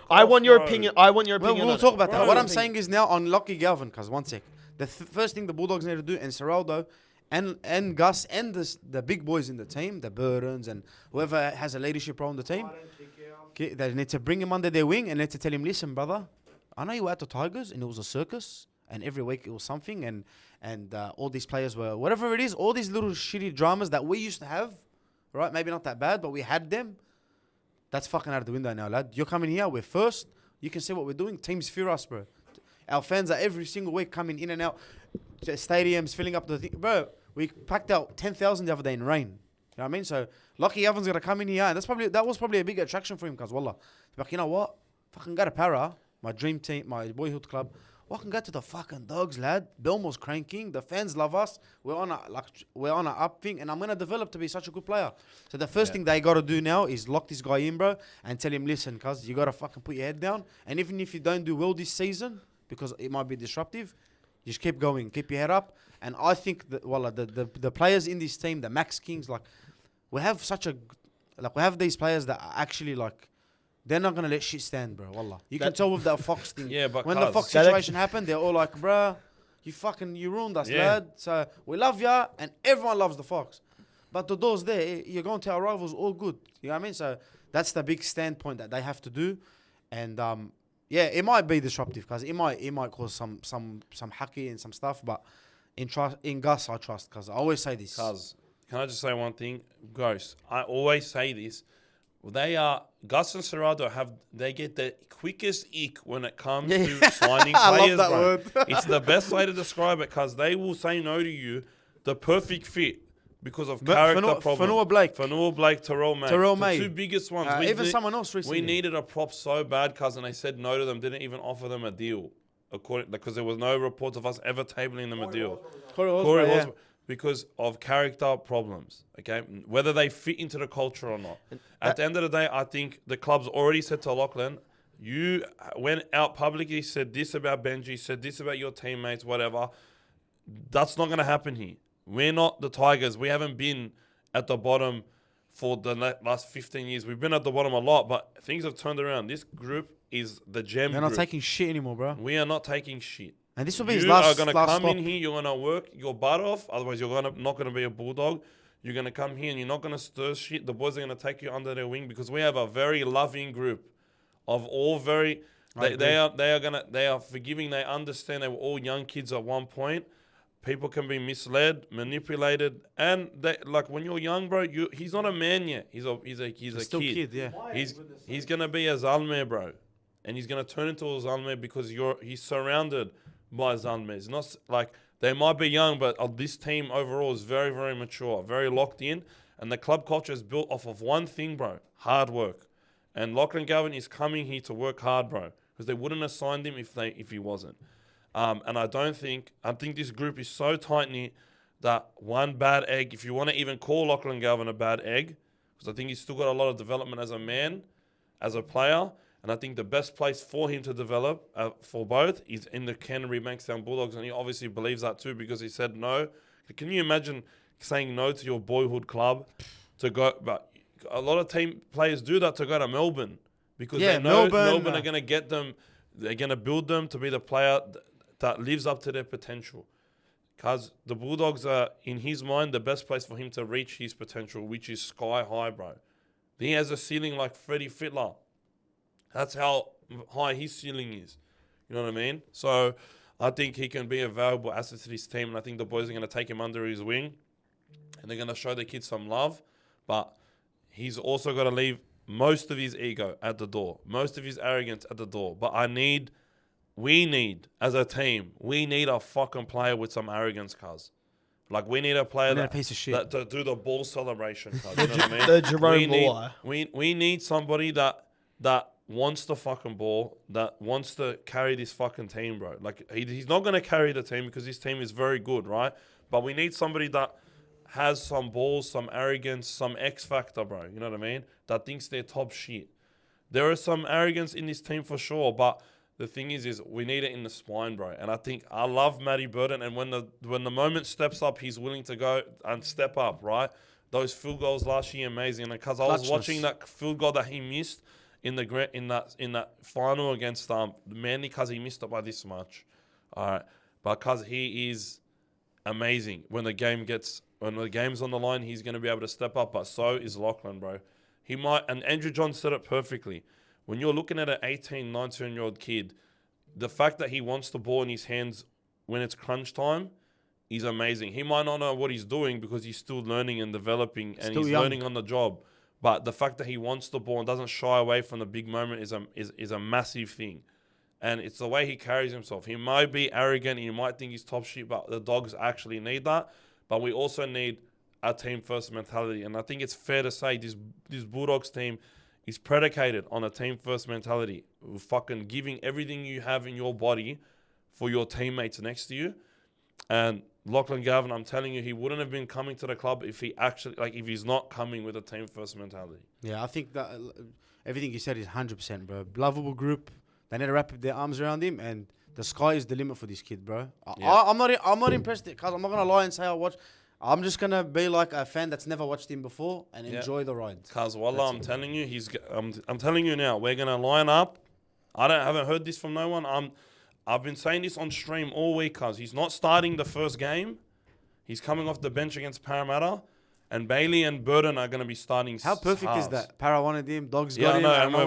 C: I want your opinion. I want your
A: Well,
C: opinion.
A: we'll
C: on
A: talk
C: it.
A: about that.
B: Bro.
A: What I'm saying is now on Lockie Galvin, cuz, one sec. The first thing the Bulldogs need to do, and Seraldo, and Gus, and the big boys in the team, the Burdens, and whoever has a leadership role in the team, okay, they need to bring him under their wing and need to tell him, listen, brother, I know you were at the Tigers and it was a circus, and every week it was something, and all these players were, whatever it is, all these little shitty dramas that we used to have, right? Maybe not that bad, but we had them. That's fucking out of the window now, lad. You're coming here, we're first. You can see what we're doing. Teams fear us, bro. Our fans are every single week coming in and out to stadiums, filling up the thing. Bro, we packed out 10,000 the other day in rain. You know what I mean? So, Lockie Galvin's going to come in here, and that was probably a big attraction for him, because, wallah, like, you know what? Fucking go to Para, my dream team, my boyhood club. Well, I can go to the fucking Dogs, lad. Belmore's cranking. The fans love us. We're on a up thing, and I'm going to develop to be such a good player. So, the first thing they got to do now is lock this guy in, bro, and tell him, listen, cuz, you got to fucking put your head down. And even if you don't do well this season, because it might be disruptive, just keep going, keep your head up. And I think that, wallah, the players in this team, the Max Kings, like, we have these players that are actually, like, they're not gonna let shit stand, bro. Wallah, you can tell with the Fox thing.
B: Yeah, but
A: when the Fox situation happened, they're all like, bruh, you ruined us, lad. So we love ya, and everyone loves the Fox. But the door's there. You're going to our rivals, all good. You know what I mean? So that's the big standpoint that they have to do. And yeah, it might be disruptive, because it might cause some hacky and some stuff. But in Gus, I trust, because I always say this.
B: Cuz, can I just say one thing? Ghost, I always say this. Gus and Serrado they get the quickest ick when it comes to signing
A: I
B: players,
A: love that
B: bro.
A: word.
B: It's the best way to describe it, because they will say no to you, the perfect fit, because of character problems. Fanua Blake, Terrell May. The two biggest ones.
A: Even someone else recently.
B: We needed a prop so bad, cuz, and they said no to them, didn't even offer them a deal, because there was no reports of us ever tabling them a deal. Corey Horsburgh, because of character problems, okay? Whether they fit into the culture or not. At the end of the day, I think the club's already said to Lachlan, you went out publicly, said this about Benji, said this about your teammates, whatever. That's not going to happen here. We're not the Tigers. We haven't been at the bottom for the last 15 years. We've been at the bottom a lot, but things have turned around. This group is the gem
A: They're
B: group.
A: not taking shit anymore, bro.
B: We are not taking shit.
A: And this will be his
B: You
A: last
B: are going to come
A: stop.
B: in here, you're going to work your butt off, otherwise you're not going to be a Bulldog. You're going to come here and you're not going to stir shit. The boys are going to take you under their wing, because we have a very loving group of all very... They are forgiving. They understand they were all young kids at one point. People can be misled, manipulated, and like when you're young, bro, he's not a man yet. He's a
A: Still
B: kid.
A: yeah.
B: He's going to be a Zalmeh, bro. And he's going to turn into a Zalmeh because he's surrounded by Zalmeh. It's not like they might be young, but this team overall is very, very mature, very locked in. And the club culture is built off of one thing, bro, hard work. And Lachlan Galvin is coming here to work hard, bro, because they wouldn't have signed him if he wasn't. And I think this group is so tight-knit that one bad egg, if you want to even call Lachlan Galvin a bad egg, because I think he's still got a lot of development as a man, as a player, and I think the best place for him to develop for both is in the Canterbury Bankstown Bulldogs, and he obviously believes that too, because he said no. Can you imagine saying no to your boyhood club to go? But a lot of team players do that to go to Melbourne. because
A: Yeah,
B: they know
A: Melbourne,
B: Melbourne are going to get them. They're going to build them to be the player that lives up to their potential. Because the Bulldogs are, in his mind, the best place for him to reach his potential, which is sky high, bro. He has a ceiling like Freddie Fittler. That's how high his ceiling is. You know what I mean? So I think he can be a valuable asset to this team, and I think the boys are going to take him under his wing, and they're going to show the kids some love. But he's also got to leave most of his ego at the door, most of his arrogance at the door. But we need, as a team, we need a fucking player with some arrogance, cuz. Like, we need a player
A: a piece of shit.
B: that to do the ball celebration, cuz. You know what I mean?
C: The Jerome Muller.
B: We need somebody that wants the fucking ball, that wants to carry this fucking team, bro. Like, he's not going to carry the team because his team is very good, right? But we need somebody that has some balls, some arrogance, some X factor, bro. You know what I mean? That thinks they're top shit. There is some arrogance in this team for sure, but the thing is we need it in the spine, bro. And I think I love Matty Burton, and when the moment steps up, he's willing to go and step up, right? Those field goals last year, amazing. And because I was watching that field goal that he missed in that final against Manly, because he missed it by this much, all right. But because he is amazing when the game's on the line, he's going to be able to step up. But so is Lachlan, bro. He might, and Andrew John said it perfectly. When you're looking at an 18, 19-year-old kid, the fact that he wants the ball in his hands when it's crunch time is amazing. He might not know what he's doing because he's still learning and developing, and he's learning on the job. But the fact that he wants the ball and doesn't shy away from the big moment is a massive thing. And it's the way he carries himself. He might be arrogant, he might think he's top shit, but the Dogs actually need that. But we also need a team-first mentality. And I think it's fair to say this Bulldogs team is predicated on a team-first mentality. Fucking giving everything you have in your body for your teammates next to you. And Lachlan Galvin, I'm telling you, he wouldn't have been coming to the club if he's not coming with a team-first mentality.
A: Yeah, I think that everything you said is 100%, bro. Lovable group. They need to wrap their arms around him, and the sky is the limit for this kid, bro.
B: Yeah.
A: I'm not impressed, because I'm not gonna lie and say I watch. I'm just gonna be like a fan that's never watched him before and enjoy the ride.
B: Cause wallah, I'm telling you, I'm telling you now, we're gonna line up. Haven't heard this from no one. I've been saying this on stream all week, cause he's not starting the first game. He's coming off the bench against Parramatta, and Bailey and Burton are gonna be starting.
A: How perfect is that? Para wanted him, Dogs
B: Yeah,
A: got him,
B: I know, and we're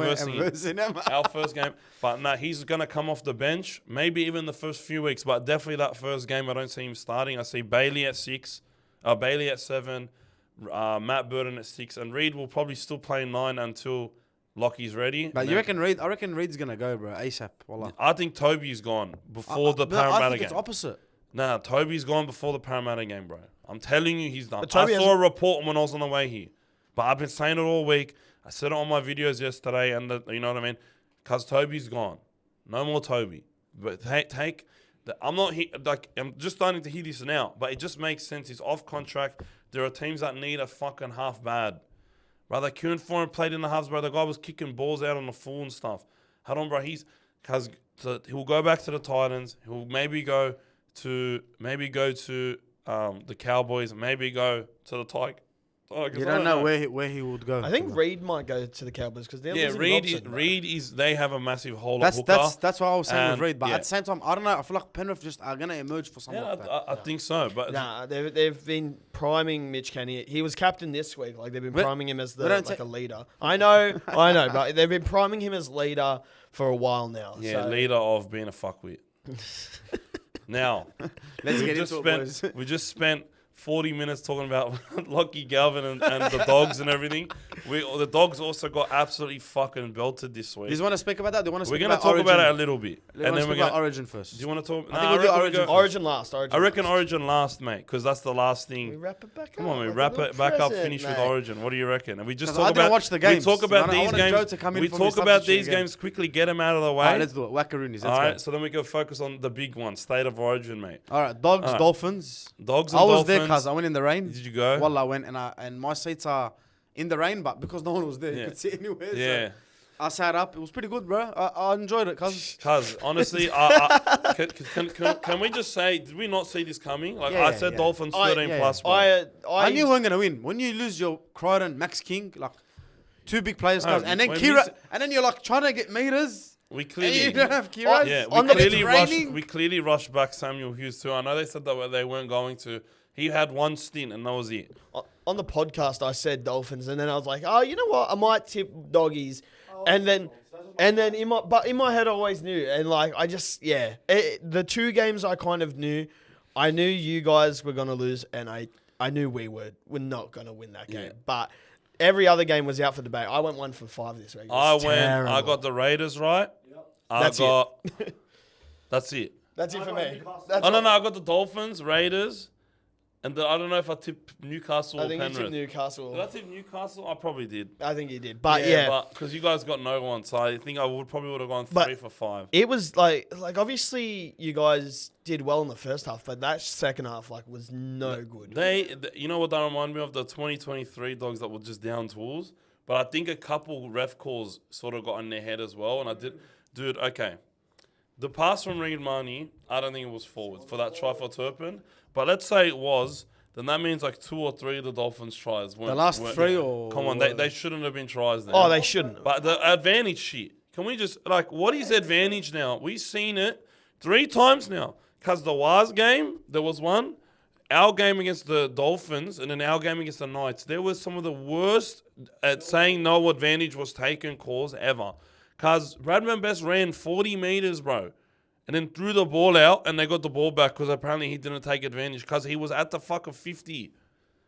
B: versing
A: him.
B: our first game. But no, he's gonna come off the bench. Maybe even the first few weeks, but definitely that first game, I don't see him starting. I see Bailey at 6. Bailey at 7, Matt Burton at 6, and Reed will probably still play 9 until Lockie's ready.
A: But you reckon Reed? I reckon Reed's gonna go, bro. ASAP. Wallah.
B: I think Toby's gone before the
A: I
B: Parramatta
A: think
B: game.
A: it's opposite.
B: Nah, Toby's gone before the Parramatta game, bro. I'm telling you, he's done.
C: But Toby
B: I saw a report when I was on the way here, but I've been saying it all week. I said it on my videos yesterday, and you know what I mean? Because Toby's gone. No more Toby. But take. I'm just starting to hear this now, but it just makes sense. He's off contract. There are teams that need a fucking half bad. Brother, Kieran Foran played in the halves, bro. The guy was kicking balls out on the full and stuff. Hold on, bro. He'll go back to the Titans. He'll maybe go to the Cowboys. Maybe go to the Tigers.
A: You don't know where he would go.
C: I think Reed might go to the Cowboys because they're losing
B: Reed is. They have a massive hole.
A: That's
B: hooker.
A: what I was saying with
B: And,
A: Reed. But
B: yeah.
A: at the same time, I don't know. I feel like Penrith just are gonna emerge for something like that.
B: I think so. But
C: Nah, they've been priming Mitch Kenny. He was captain this week. Like they've been priming him as a leader. I know, but they've been priming him as leader for a while now.
B: yeah,
C: so.
B: leader of being a fuckwit. Now,
A: Let's get into it, boys.
B: we just spent 40 minutes talking about Lockie Galvin and the Dogs and everything. The Dogs also got absolutely fucking belted this week.
A: Do you want to speak about that? Do you want to
B: We're
A: speak
B: going to talk about it a little bit.
A: And then we're going to Origin first.
B: Do you want to talk?
A: I think we'll do Origin.
C: Origin last.
B: I reckon Origin last, mate, because that's the last thing.
C: We wrap it back up.
B: Come on, we
C: like
B: wrap
C: a
B: it back up,
C: present,
B: finish with
C: mate.
B: Origin. What do you reckon? And we just
A: 'Cause
B: talk
A: I didn't
B: about
A: watch the games.
B: We talk about
A: I
B: these
A: wanted Joe
B: games.
A: to come in
B: We
A: for
B: talk
A: me
B: about
A: substitute
B: these
A: game.
B: games quickly, get them out of the way.
A: All right, let's do it. Wackaroonies. Let's
B: All
A: go.
B: right, so then we go focus on the big one, State of Origin, mate.
A: All right, Dogs,
B: All right.
A: Dolphins.
B: Dogs and
A: I was
B: Dolphins.
A: there, cuz I went in the rain.
B: Did you go?
A: Well, I went and my seats are in the rain, but because no one was there,
B: Yeah.
A: you could sit anywhere.
B: Yeah.
A: So I sat up. It was pretty good, bro. I enjoyed it, cuz.
B: Cuz, honestly, can we just say, did we not see this coming? Like,
A: Yeah,
B: I said
A: yeah.
B: Dolphins 13
A: yeah,
B: plus, bro.
A: I knew we weren't gonna win. When you lose your Crichton, Max King, like two big players,
B: No,
A: guys. And then
B: we're
A: Kira,
B: missing-
A: and then you're like trying to get meters.
B: We
A: And
B: clearly,
A: you don't have Kira.
B: yeah,
C: on the-
B: we clearly rushed back Samuel Hughes too. I know they said that they weren't going to. He had one stint and that was it.
C: On the podcast, I said Dolphins, and then I was like, oh, you know what? I might tip doggies, and then in my head, I always knew, and like I just the two games I kind of knew, I knew you guys were gonna lose, and I knew we're not gonna win that game,
B: Yeah.
C: but. Every other game was out for debate. I went 1 for 5 this week.
B: I got the Raiders right.
C: That's
B: it. That's it.
C: That's it
D: I
C: for
D: got
C: me.
D: Newcastle.
C: That's
B: I got the Dolphins, Raiders, and I don't know if I tipped Newcastle
C: I
B: or
C: think you
B: Penrith.
C: took Newcastle.
B: Did I tip Newcastle? I probably did.
C: I think you did, but yeah.
B: because you guys got no one, so I think I would have gone
C: But-
B: 3 for 5.
C: It was like obviously you guys did well in the first half, but that second half was no good.
B: You know what that reminded me of? The 2023 Dogs that were just down tools. But I think a couple ref calls sort of got in their head as well. And I did, dude, okay. The pass from Reed Marnie, I don't think it was forward for that try for Turpin. But let's say it was, then that means like 2 or 3 of the Dolphins' tries weren't.
A: The last
B: weren't-
A: 3 or...
B: Come on, they shouldn't have been tries then.
C: Oh, they shouldn't.
B: But the advantage shit. Can we just, what is advantage now? We've seen it 3 times now. Because the Waz game, there was one. Our game against the Dolphins and then our game against the Knights, there was some of the worst at saying no advantage was taken calls ever. Because Bradman Best ran 40 meters, bro. And then threw the ball out and they got the ball back because apparently he didn't take advantage because he was at the fucking 50.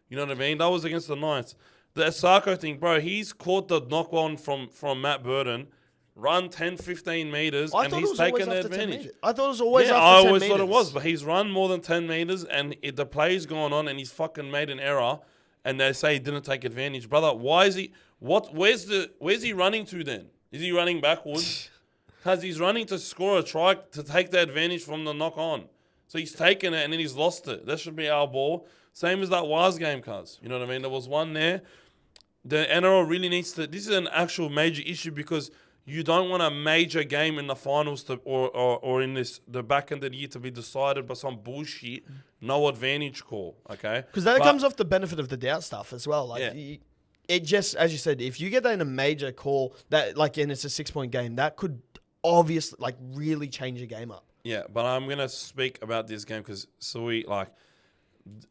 B: You know what I mean? That was against the Knights. The Asako thing, bro, he's caught the knock on from Matt Burton, run 10, 15 meters, and he's taken the advantage.
C: I thought it was always
B: Yeah,
C: after
B: I
C: 10
B: always
C: meters.
B: thought it was, but he's run more than 10 meters and the play's gone on and he's fucking made an error and they say he didn't take advantage. Brother, why is he, where's he running to then? Is he running backwards? Because he's running to score a try to take the advantage from the knock on. So he's taken it and then he's lost it. That should be our ball. Same as that Waz game, cuz. You know what I mean? There was one there. The NRL really needs to, this is an actual major issue because you don't want a major game in the finals to, or in the back end of the year to be decided by some bullshit, no advantage call, okay?
C: Because that
B: But-
C: comes off the benefit of the doubt stuff as well. Like,
B: Yeah.
C: it just, as you said, if you get that in a major call, that and it's a 6-point game, that could obviously really change a game up.
B: Yeah, but I'm going to speak about this game because Suey,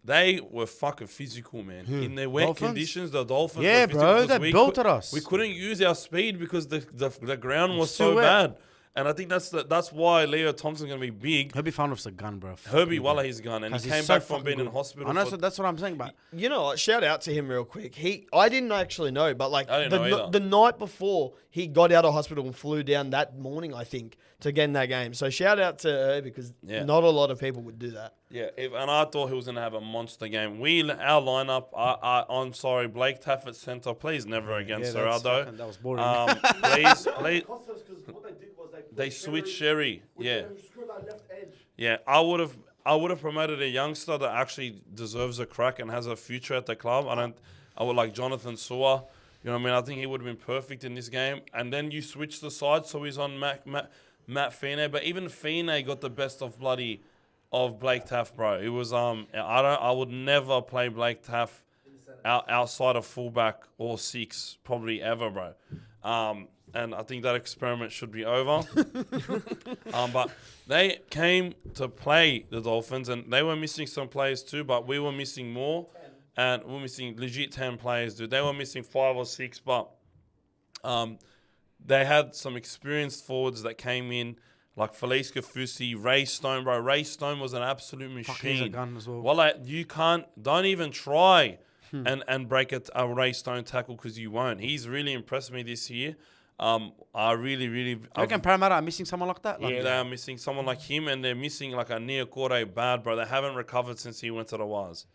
B: they were fucking physical, man. In their wet
A: Dolphins?
B: conditions, the Dolphins
A: Yeah,
B: were physical
A: bro,
B: because
A: they built at us.
B: We couldn't use our speed because the ground was
A: It's
B: so
A: too wet.
B: bad. And I think that's why Leo Thompson's going to be big.
A: He'll be found with a gun, bro.
B: Herbie Waller, he's gone. And he
A: 'Cause he's
B: came
A: so
B: back from
A: fucking
B: being in
A: good.
B: hospital.
A: I know,
B: for-
A: so that's what I'm saying, but
C: You know what? Shout out to him real quick. I didn't actually know, but
B: I didn't know either.
C: the night before he got out of hospital and flew down that morning, I think, to get in that game. So shout out to her because
B: Yeah.
C: not a lot of people would do that.
B: Yeah, and I thought he was going to have a monster game. Our lineup, I'm sorry, Blake Taff at centre, please never again,
A: yeah,
B: Serraldo.
A: that was boring.
B: Please,
D: Cost us 'cause what they did was
B: they switched Sherry. Yeah,
D: Screw that left edge.
B: yeah. I would have promoted a youngster that actually deserves a crack and has a future at the club. I would like Jonathan Sewer. You know what I mean? I think he would have been perfect in this game. And then you switch the side, so he's on Matt Feeney. But even Feeney got the best of Blake Taff, bro. It was I would never play Blake Taff outside of fullback or 6 probably ever, bro. And I think that experiment should be over. But they came to play the Dolphins, and they were missing some players too, but we were missing more. And we were missing legit 10 players, dude. They were missing 5 or 6, but they had some experienced forwards that came in, like Felice Kafusi, Ray Stone, bro. Ray Stone was an absolute machine.
A: Fuck, he's a gun as well.
B: Well, don't even try and break a Ray Stone tackle because you won't. He's really impressed me this year. I really, really...
A: You reckon Parramatta are missing someone like that?
B: Yeah, they are missing someone like him, and they're missing like a Neokore bad, bro. They haven't recovered since he went to the Waz.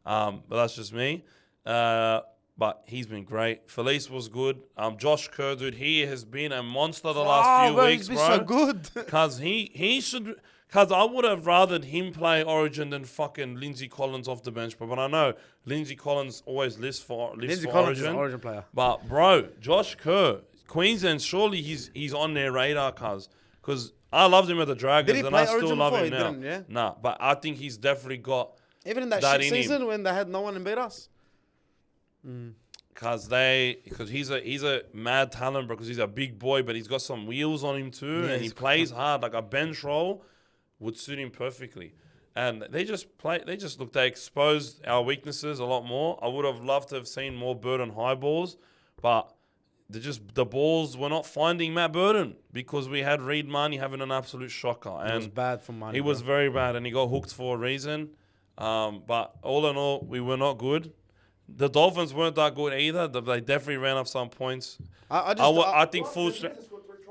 B: But that's just me. But he's been great. Felice was good. Josh Kerr, dude, he has been a monster the last few weeks,
A: he's
B: bro.
A: been so good.
B: Because he should... Because I would have rathered him play Origin than fucking Lindsay Collins off the bench. But I know Lindsay Collins always lists for
A: Lindsay
B: for
A: Collins is
B: Origin.
A: an Origin player.
B: But, bro, Josh Kerr, Queensland, surely he's on their radar, because I loved him at the Dragons,
A: Did he
B: and
A: play
B: I still
A: Origin
B: love
A: before?
B: him
A: He
B: now.
A: didn't, yeah?
B: Nah, but I think he's definitely got
A: Even in that
B: that
A: shit
B: in him.
A: season when they had no one and beat us.
B: because he's a mad talent, bro. Because he's a big boy, but he's got some wheels on him too, and he plays hard. Like a bench role would suit him perfectly. And they exposed our weaknesses a lot more. I would have loved to have seen more Burden high balls, but the balls were not finding Matt Burden because we had Reed Marnie having an absolute shocker. And
A: It was bad for Marnie.
B: he was very bad, and he got hooked for a reason. But all in all, we were not good. The Dolphins weren't that good either. They definitely ran up some points. I think full strength.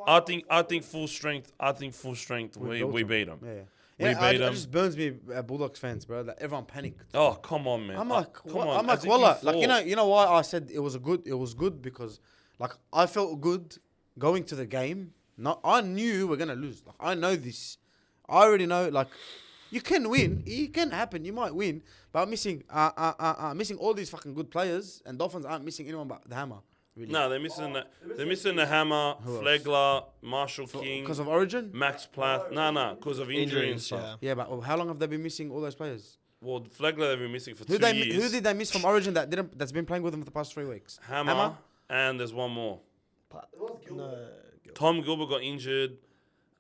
B: I think full strength. We beat them.
A: Yeah.
B: We beat them.
A: It just burns me, Bulldogs fans, bro. Like, everyone panicked.
B: Oh, come on, man.
A: I'm like,
B: come on.
A: I'm like,
B: As if
A: wallah.
B: you
A: Like,
B: fought.
A: you know why I said it was good because, like, I felt good going to the game. I knew we're gonna lose. Like, I know this. I already know. Like, you can win. It can happen. You might win, but I'm missing all these fucking good players, and Dolphins aren't missing anyone but the Hammer. Really.
B: No, they're missing the Hammer, Flegler, Marshall King,
A: Because of Origin.
B: Max Plath. No, because of injury and stuff.
C: yeah.
A: Yeah, but how long have they been missing all those players?
B: Well, Flegler they've been missing for
A: Who
B: 2 years.
A: Who did they miss from Origin that's been playing with them for the past 3 weeks?
B: Hammer, and there's one more.
C: No.
B: Tom Gilbert got injured.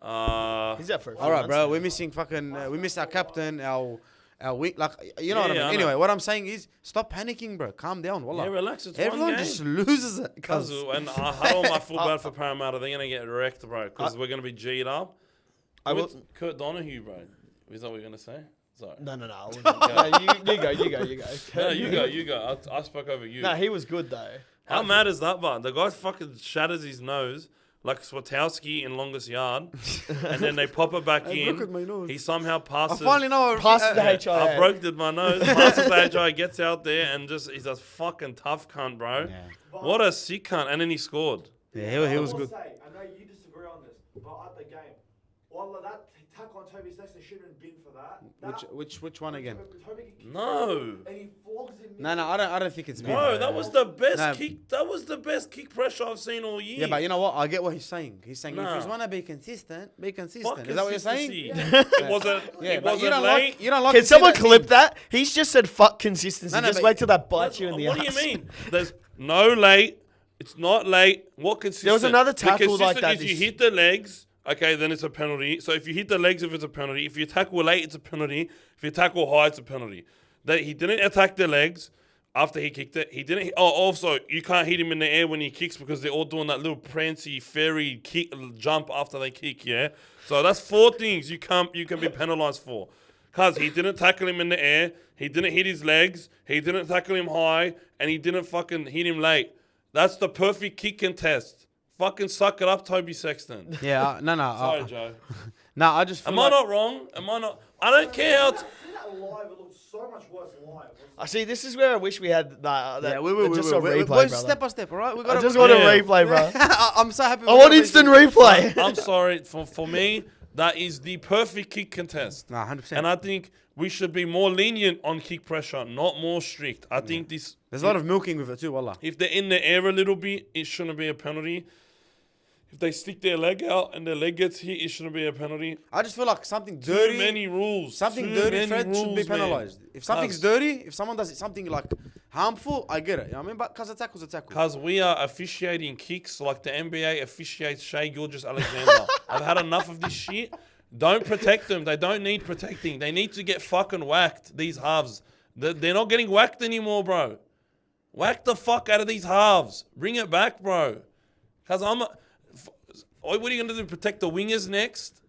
C: He's out for a few
A: All right,
C: months
A: bro.
C: now.
A: We're missing we missed our captain, our wing. Like, you know what I mean.
B: Yeah, I
A: Anyway,
B: know.
A: what I'm saying is, stop panicking, bro. Calm down, wallah.
B: Yeah, relax. It's
A: Everyone
B: one game.
A: just loses it.
B: And I huddle my full bad for Parramatta. They're gonna get wrecked, bro, because we're gonna be G'd up.
C: I will-
B: With Kurt Donahue, bro. Is that what you're gonna say? Sorry.
C: No. I wouldn't. No, you go.
B: No, you go. I spoke over you.
C: No, he was good though.
B: How mad is that, bro? The guy fucking shatters his nose like Swatowski in longest yard, and then they pop it back
A: Hey,
B: in.
A: look at my nose.
B: He somehow
A: I
B: passes.
A: finally know.
C: Passes the HIA.
B: I broke my nose. Passes the HI, gets out there, and just he's a fucking tough cunt, bro.
A: Yeah.
B: What a sick cunt. And then he scored.
A: Yeah, he was good.
D: I know you disagree on this, but at the game, all of that tackle on Toby Sexton shouldn't have been for that.
A: Which one again?
D: Toby gets
B: No.
D: and he flogs him.
A: No, I don't think it's been.
B: Bro, that was the best
A: No.
B: kick. That was the best kick pressure I've seen all year.
A: Yeah, but you know what? I get what he's saying. He's saying
B: Nah.
A: if you want to be consistent, be consistent.
B: Fuck
A: Is that what you're saying?
B: consistency. It wasn't.
A: Yeah,
B: it
A: but
B: wasn't
A: you don't
B: late.
A: like. You don't like.
C: Can
A: to see
C: someone
A: that
C: clip
A: thing.
C: that? He's just said fuck consistency.
A: No,
C: Just
A: but-
C: wait till that bites you in the
B: What
C: ass.
B: do you mean? There's no late. It's not late. What consistent?
C: There was another
B: The
C: tackle like
B: consistent
C: that
B: is you
C: this-
B: hit the legs. Okay, then it's a penalty. So if you hit the legs, if it's a penalty. If you tackle late, it's a penalty. If you tackle high, it's a penalty. That he didn't attack the legs after he kicked it. He didn't. Oh, also you can't hit him in the air when he kicks because they're all doing that little prancy fairy kick jump after they kick. Yeah. So that's 4 things you can be penalised for. Cause he didn't tackle him in the air. He didn't hit his legs. He didn't tackle him high, and he didn't fucking hit him late. That's the perfect kick contest. Fucking suck it up, Toby Sexton.
A: Yeah, no.
B: Sorry, Joe.
A: No, I just feel
B: Am I
A: like,
B: not wrong? Am I not? I don't care how.
D: See that live? It looks so much worse live.
C: I see. This is where I wish we had that.
A: Yeah,
C: just a replay,
A: boys,
C: brother.
A: step by step, all right? We
C: I
A: got.
C: just want a
B: Yeah.
C: replay, bro.
A: I'm so happy.
C: I want instant replay.
B: I'm sorry. For me, that is the perfect kick contest.
A: Nah, 100%.
B: And I think we should be more lenient on kick pressure, not more strict. I think this.
A: There's a lot of milking with it too, wallah.
B: If they're in the air a little bit, it shouldn't be a penalty. If they stick their leg out and their leg gets hit, it shouldn't be a penalty.
A: I just feel like something dirty.
B: Too many rules.
A: Something
B: Too
A: dirty,
B: many
A: Fred, should be
B: rules, man.
A: penalised. If something's dirty, if someone does something like harmful, I get it. You know what I mean? But because a tackle's a tackle.
B: Because we are officiating kicks like the NBA officiates Shea Gilgeous-Alexander. I've had enough of this shit. Don't protect them. They don't need protecting. They need to get fucking whacked, these halves. They're not getting whacked anymore, bro. Whack the fuck out of these halves. Bring it back, bro. Because what are you going to do? Protect the wingers next?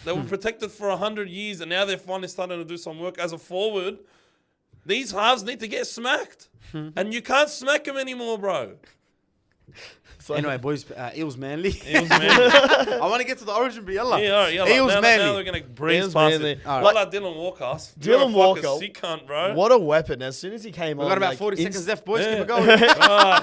B: They were protected for 100 years, and now they're finally starting to do some work as a forward. These halves need to get smacked. And you can't smack them anymore, bro.
A: Anyway, boys, Eels Manly.
B: Eels, man.
A: I want to get to the origin, but yalla.
B: Yeah, all right,
A: Eels
B: now
A: Manly.
B: they're going to breeze
C: Eels
B: past
C: Manly.
B: it.
A: All
B: Well,
A: right.
B: like Dylan Walker.
C: Dylan Walker.
B: Sick cunt, bro.
C: What a weapon! As soon as he came
A: We
C: on,
A: got about
C: like,
A: 40 seconds left, boys.
B: Yeah.
A: Keep it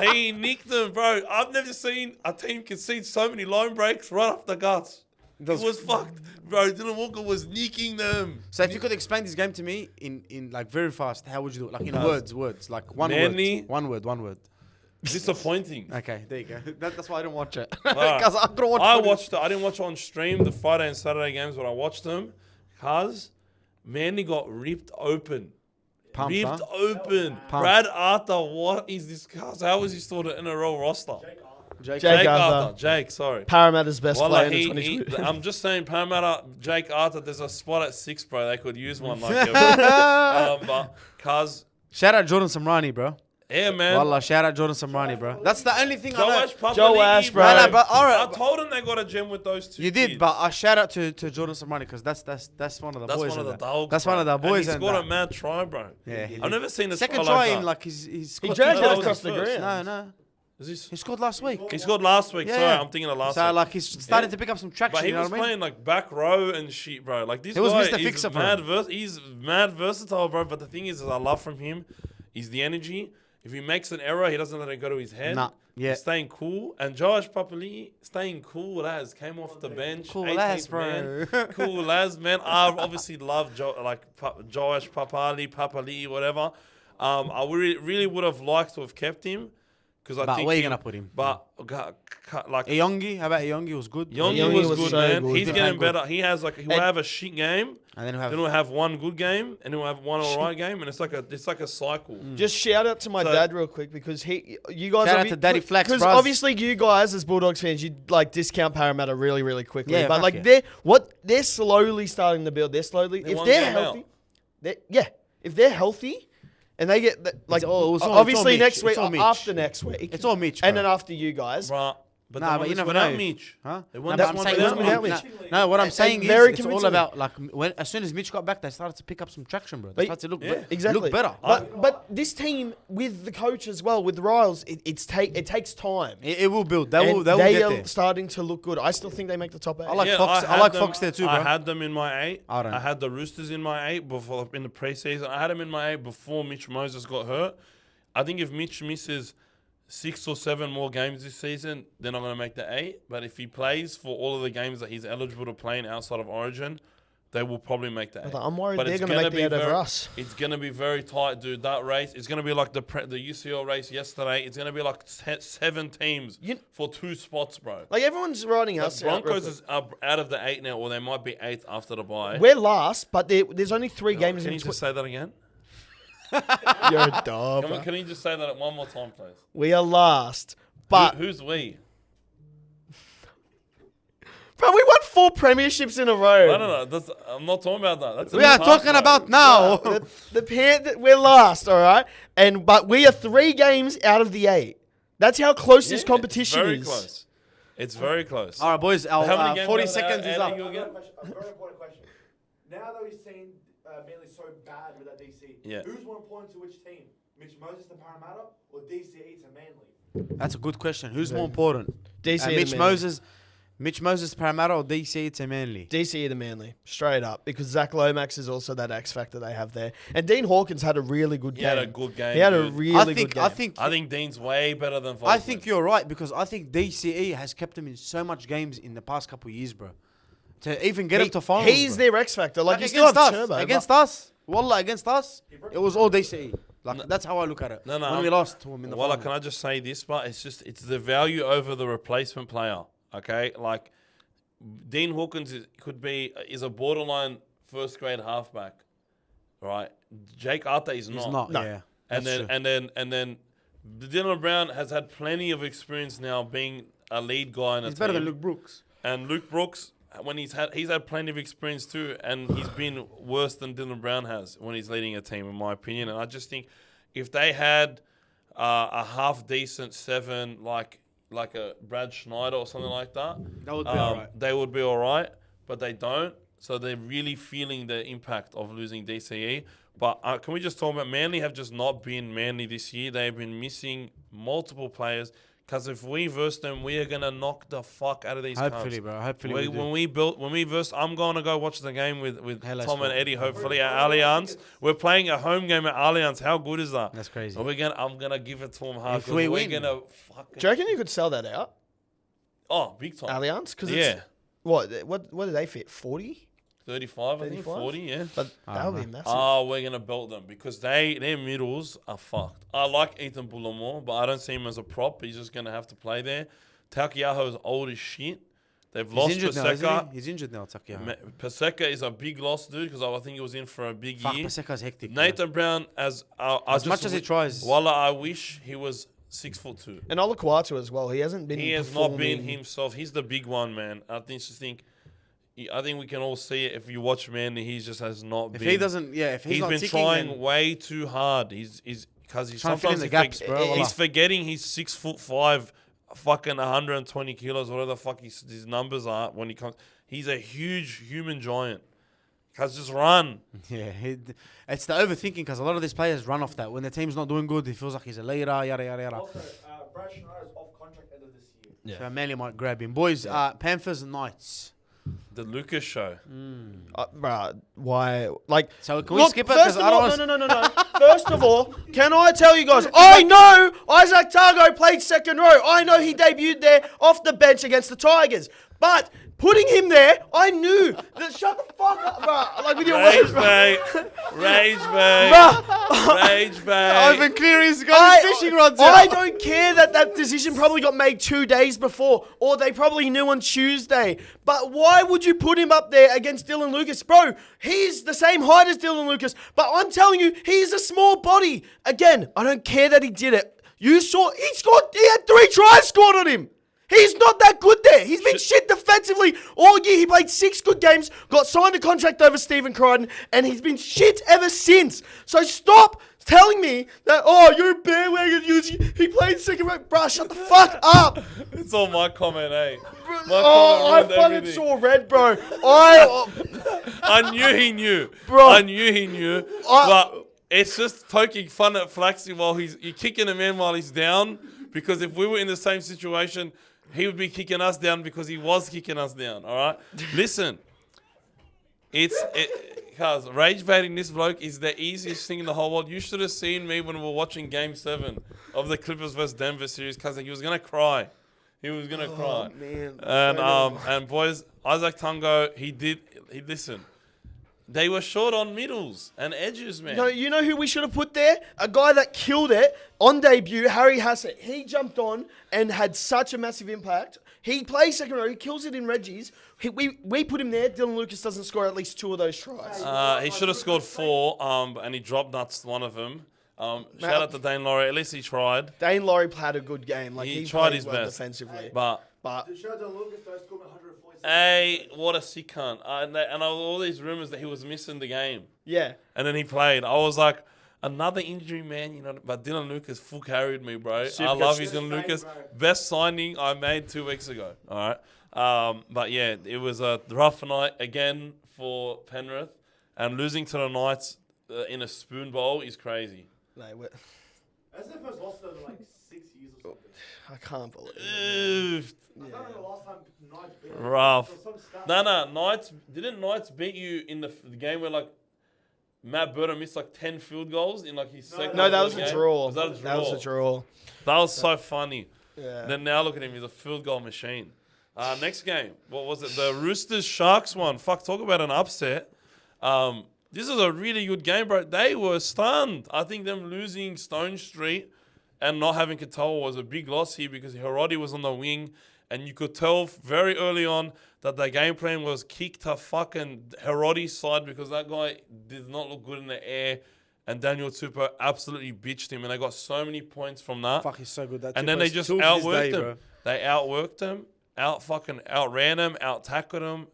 A: going.
B: He nicked them, bro. I've never seen a team concede so many line breaks right off the guts. It was fucked. Bro, Dylan Walker was nicking them.
A: So if you could explain this game to me in like very fast, how would you do it? Like in words, like one
B: Manly.
A: word. One word.
B: Disappointing.
A: Okay, there you go. That's why I didn't watch it.
B: Alright.
A: Because I couldn't watch
B: I
A: footage.
B: watched it. I didn't watch it on stream, the Friday and Saturday games, but I watched them. Cuz Manly got ripped open.
A: Pumped,
B: ripped
A: huh?
B: open.
A: Pumped.
B: Brad Arthur, what is this cast? How was he still in a NRL roster?
A: Jake
C: Jake Arthur.
B: Jake, sorry.
C: Parramatta's best
B: Well,
C: player
B: like
C: in the 2020.
B: I'm just saying, Parramatta, Jake Arthur, there's a spot at 6, bro. They could use one like but cuz,
A: Shout out Jordan Samrani, bro.
B: yeah, man.
A: Wallah, shout out Jordan Samrani, bro. That's the only thing I know.
B: Joash Papali'i,
C: Joe Ash, bro.
A: Nah, but all right,
B: I told him they got a gem with those two.
A: you did,
B: kids.
A: but I shout out to Jordan Samrani because that's one of the
B: That's
A: boys.
B: one of the
A: and that.
B: dogs.
A: That's
B: bro.
A: one of the
B: And
A: boys.
B: He
A: and
B: scored a
A: that.
B: mad try, bro.
A: Yeah, he
B: I've
A: did.
B: never seen a
A: Second
B: try
A: try
B: like
A: in
B: that.
A: like he's
C: He
A: scored
C: dragged
A: two
C: it
B: that
A: times.
C: across the
B: first.
C: ground.
A: No.
B: Is this?
A: He scored last week.
B: He scored last week.
A: Yeah,
B: Sorry,
A: yeah.
B: I'm thinking of last
A: So
B: week.
A: like he's starting
B: Yeah.
A: to pick up some traction.
B: But he
A: You know
B: was
A: what I mean?
B: playing like back row and shit, bro. Like this
A: He was
B: guy
A: Mr.
B: is
A: Fixer for
B: mad.
A: him.
B: He's mad versatile, bro. But the thing is I love from him is the energy. If he makes an error, he doesn't let it go to his head.
A: Nah, yeah.
B: He's staying cool. And Josh Papali'i staying cool as came off the bench.
A: Cool
B: 18th
A: as,
B: man.
A: bro.
B: Cool as, man. I obviously love Josh Papali'i, whatever. I really would have liked to have kept him because I
A: But
B: think
A: where you gonna put him?
B: But like
A: Iyongi, how about Iyongi? Was good.
B: Yongi
C: Iyongi
B: was
C: was
B: good,
C: so
B: man.
C: good.
B: He's
A: He
B: getting
A: played good.
B: better. He has like he'll have a shit game,
A: And then we have
B: then he'll have one good game, and he'll have one alright game, and it's like a cycle.
C: Just shout out to my
B: So-
C: dad real quick because you guys
A: Shout out to Daddy Flax,
C: because
A: bros.
C: obviously you guys as Bulldogs fans you like discount Parramatta really quickly,
A: Yeah,
C: but
A: fuck
C: like
A: yeah.
C: they're slowly starting to build. They're slowly
B: They
C: if
B: won
C: they're
B: game
C: healthy,
B: out.
C: if they're healthy and they get like
A: it's all
C: obviously
A: Mitch.
C: next
A: It's
C: week
A: all Mitch.
C: after next week
A: It's all Mitch,
C: and
A: bro.
C: then after you guys.
B: Bruh. But
A: Nah,
B: they
A: but
B: won
A: you
B: this
A: never
B: without
A: know.
B: Mitch.
A: Huh?
B: They
A: No,
B: won
A: but
B: this
A: I'm
B: one
A: saying
B: without
C: without
B: Mitch.
C: Mitch.
A: No, what I'm
C: And
A: saying is
C: very
A: it's all
C: convincingly.
A: about like as soon as Mitch got back, they started to pick up some traction, bro. They
C: But-
A: started to look
B: Yeah.
C: Exactly.
A: look better.
C: But this team with the coach as well, with Riles, it takes time.
A: It will build. They
C: And
A: will get
C: are
A: there.
C: starting to look good. I still think they make the top 8.
A: I like
B: Yeah,
A: Fox. I
B: had
A: like
B: them-
A: Fox there too, bro.
B: I had them in my 8.
A: I don't.
B: I had the Roosters in my 8 before in the preseason. I had them in my 8 before Mitch Moses got hurt. I think if Mitch misses 6 or 7 more games this season, they're not going to make the 8. But if he plays for all of the games that he's eligible to play in outside of Origin, they will probably make the 8.
C: I'm worried
B: But
C: they're
B: it's
C: going to make
B: be
C: the 8 over
B: very-
C: us.
B: It's going to be very tight, dude. That race, it's going to be like the UCL race yesterday. It's going to be like 7 teams for 2 spots, bro.
C: Like everyone's writing us.
B: The
C: out real
B: Broncos
C: quick.
B: is out of the 8 now, or they might be 8th after the bye.
C: We're last, but there's only 3 games
B: Can
C: in
B: you just say that again?
C: You're a dog.
B: Can you just say that one more time, please?
C: We are last, but
B: Who's we?
C: bro, we won 4 premierships in a row.
B: No. I'm not talking about that. That's in
A: We
B: the
A: are
B: past,
A: talking
B: bro.
A: about now.
C: We're last, all right, but we are 3 games out of the 8. That's how close this
B: Yeah,
C: competition
B: it's very
C: is.
B: close. It's very close.
A: All right, boys.
B: How many
A: Our
B: games
A: 40
B: are there,
A: seconds is
B: Andy?
A: up.
B: You
D: I've
B: again?
D: got a very important question. Now that we've seen Manly so bad with that DC,
B: Yeah.
D: who's more important to which team? Mitch Moses to Parramatta or DCE to Manly?
A: That's a good question. Who's more important?
C: DCE to
A: Mitch
C: Manly.
A: Mitch Moses Parramatta or DCE to Manly?
C: DCE to Manly, straight up, because Zach Lomax is also that X factor they have there, and Dean Hawkins had a really good
B: He
C: game.
B: had a good game.
C: He had a
B: dude.
C: really good game.
B: I think Dean's way better than Volkman.
A: I think you're right because I think DCE has kept him in so much games in the past couple of years, bro. To even get him to finals.
C: He's
A: bro.
C: their X factor. Like you
A: Like
C: still have
A: against us.
C: Turbo.
A: Against us. Wallah, against us. It was all DCE. Like that's how I look at it.
B: No,
A: When we lost to him in the
B: Well,
A: final.
B: can I just say this, but it's the value over the replacement player. Okay, like Dean Hawkins is a borderline first grade halfback, right? Jake Arthur is
A: He's
B: not.
A: not.
C: No.
A: Yeah.
B: And
A: That's
B: then,
A: true.
B: and then Dylan Brown has had plenty of experience now being a lead guy in a
A: He's better than
B: team.
A: Luke Brooks.
B: And Luke Brooks, when he's had plenty of experience too, and he's been worse than Dylan Brown has when he's leading a team, in my opinion. And I just think if they had a half decent 7, like a Brad Schneider or something like that,
A: That would be alright.
B: they would be all right. But they don't, so they're really feeling the impact of losing DCE. But can we just talk about Manly have just not been Manly this year? They've been missing multiple players. Because if we verse them, we are gonna knock the fuck out of these.
A: Hopefully,
B: cunts.
A: bro. Hopefully, we do.
B: When we verse, I'm gonna go watch the game with
A: Hello,
B: Tom and
A: Sport.
B: Eddie. Hopefully at Allianz, we're playing a home game at Allianz. How good is that?
A: That's crazy.
B: And I'm gonna give it to them hard.
A: If
B: 'cause
A: we
B: we're
A: win.
B: gonna fucking.
C: Do you reckon you could sell that out,
B: Big time.
C: Allianz? Because
B: Yeah,
C: what do they fit? 40?
B: 35, I think
C: 35?
B: 40. Yeah.
C: But that would be
A: know.
C: massive.
B: We're gonna belt them because their middles are fucked. I like Ethan Bullemore, but I don't see him as a prop. He's just gonna have to play there. Takiaho is old as shit. They've
A: He's
B: lost
A: injured now, isn't
B: Paseka.
A: he? He's injured now, Takia.
B: Paseka is a big loss, dude, because I think he was in for a big
A: Fuck,
B: year.
A: Paseka's hectic.
B: Nathan Brown, as
A: much as he tries.
B: Wallah, I wish he was 6'2".
C: And Olakwatu as well. He hasn't been.
B: He has not been
C: performing.
B: himself. He's the big one, man. I think we can all see it. If you watch Manly, he just has not
A: If
B: been.
A: he doesn't, if he's not
B: been
A: ticking,
B: trying
A: then
B: way too hard. He's because he's
A: trying to fill in
B: sometimes
A: the gaps, bro.
B: he's
A: Wallah.
B: forgetting he's 6'5", fucking 120 kilos, whatever the fuck his numbers are when he comes. He's a huge human giant. Cause just run.
A: Yeah, it's the overthinking because a lot of these players run off that. When the team's not doing good, he feels like he's a leader, yada, yada, yada.
D: Also, Brad Schneider's off contract end of this year.
A: So Manly might grab him. Boys, Panthers and Knights.
B: The Lucas show.
C: Bruh, why? Like,
A: So can we skip it?
C: First
A: Because
C: of
A: I don't
C: all,
A: want
C: no. First of all, can I tell you guys? I know Isaac Targo played second row. I know he debuted there off the bench against the Tigers. But putting him there, I knew that. Shut the fuck up, bruh. Like with your
B: Rage
C: words, bruh.
B: bait. Rage bait.
C: Bruh.
B: Rage bait.
A: Ivan Cleary's got his fishing rods out.
C: I don't care that decision probably got made 2 days before, or they probably knew on Tuesday. But why would you put him up there against Dylan Lucas? Bro, he's the same height as Dylan Lucas, but I'm telling you, he's a small body. Again, I don't care that he did it. You saw, he had 3 tries scored on him. He's not that good there. He's been shit defensively all year. He played 6 good games, got signed a contract over Stephen Crichton, and he's been shit ever since. So stop telling me that, you're a bandwagon. He played second row. Bruh, shut the fuck up.
B: It's all my comment, eh?
C: I fucking saw red, bro.
B: I knew he knew.
C: Bro.
B: I knew he knew. But it's just poking fun at Flaxxy while you're kicking him in while he's down. Because if we were in the same situation, he would be kicking us down because he was kicking us down. All right, listen. Cause rage baiting this bloke is the easiest thing in the whole world. You should have seen me when we were watching Game 7 of the Clippers vs Denver series. Cause he was gonna cry. He was gonna cry.
C: Man.
B: And boys, Isaac Tungo, he listened. They were short on middles and edges, man.
C: No, you know who we should have put there? A guy that killed it on debut, Harry Hassett. He jumped on and had such a massive impact. He plays second row. He kills it in Reggie's. We put him there. Dylan Lucas doesn't score at least 2 of those tries.
B: He should have scored 4, and he dropped nuts one of them. Shout out to Dane Laurie. At least he tried.
C: Dane Laurie had a good game. Like
B: He
C: he
B: tried
C: played
B: his
C: well
B: best.
C: defensively.
B: But
C: But
D: Shout out to Lucas, though, scored 147.
B: hey, what a sick cunt. And all these rumors that he was missing the game.
C: yeah.
B: And then he played. I was like, another injury, man. You know, but Dylan Lucas full carried me, bro. I love you, Dylan Lucas. Best signing I made 2 weeks ago. All right. But yeah, it was a rough night again for Penrith, and losing to the Knights in a spoon bowl is crazy.
D: That's their first loss in like 6 years or something.
C: I can't believe it.
D: I don't remember the last time Knights beat them.
B: Rough.
D: There was some stat-
B: No, Knights didn't Knights beat you in the game where like Matt Burton missed like 10 field goals in like his second.
C: No, that was
B: game?
C: a draw.
B: Was that a draw?
C: That was a draw.
B: That was so funny.
C: Yeah.
B: Then now look at him, he's a field goal machine. Next game, what was it? The Roosters Sharks one. Fuck, talk about an upset. This is a really good game, bro. They were stunned. I think them losing Stone Street and not having Katoa was a big loss here because Hiroti was on the wing, and you could tell very early on that their game plan was kick to fucking Hiroti's side because that guy did not look good in the air, and Daniel Tupou absolutely bitched him, and they got so many points from that.
A: Fuck, he's so good. That
B: And then they just outworked him. They outworked him, outran him, out-tackled him.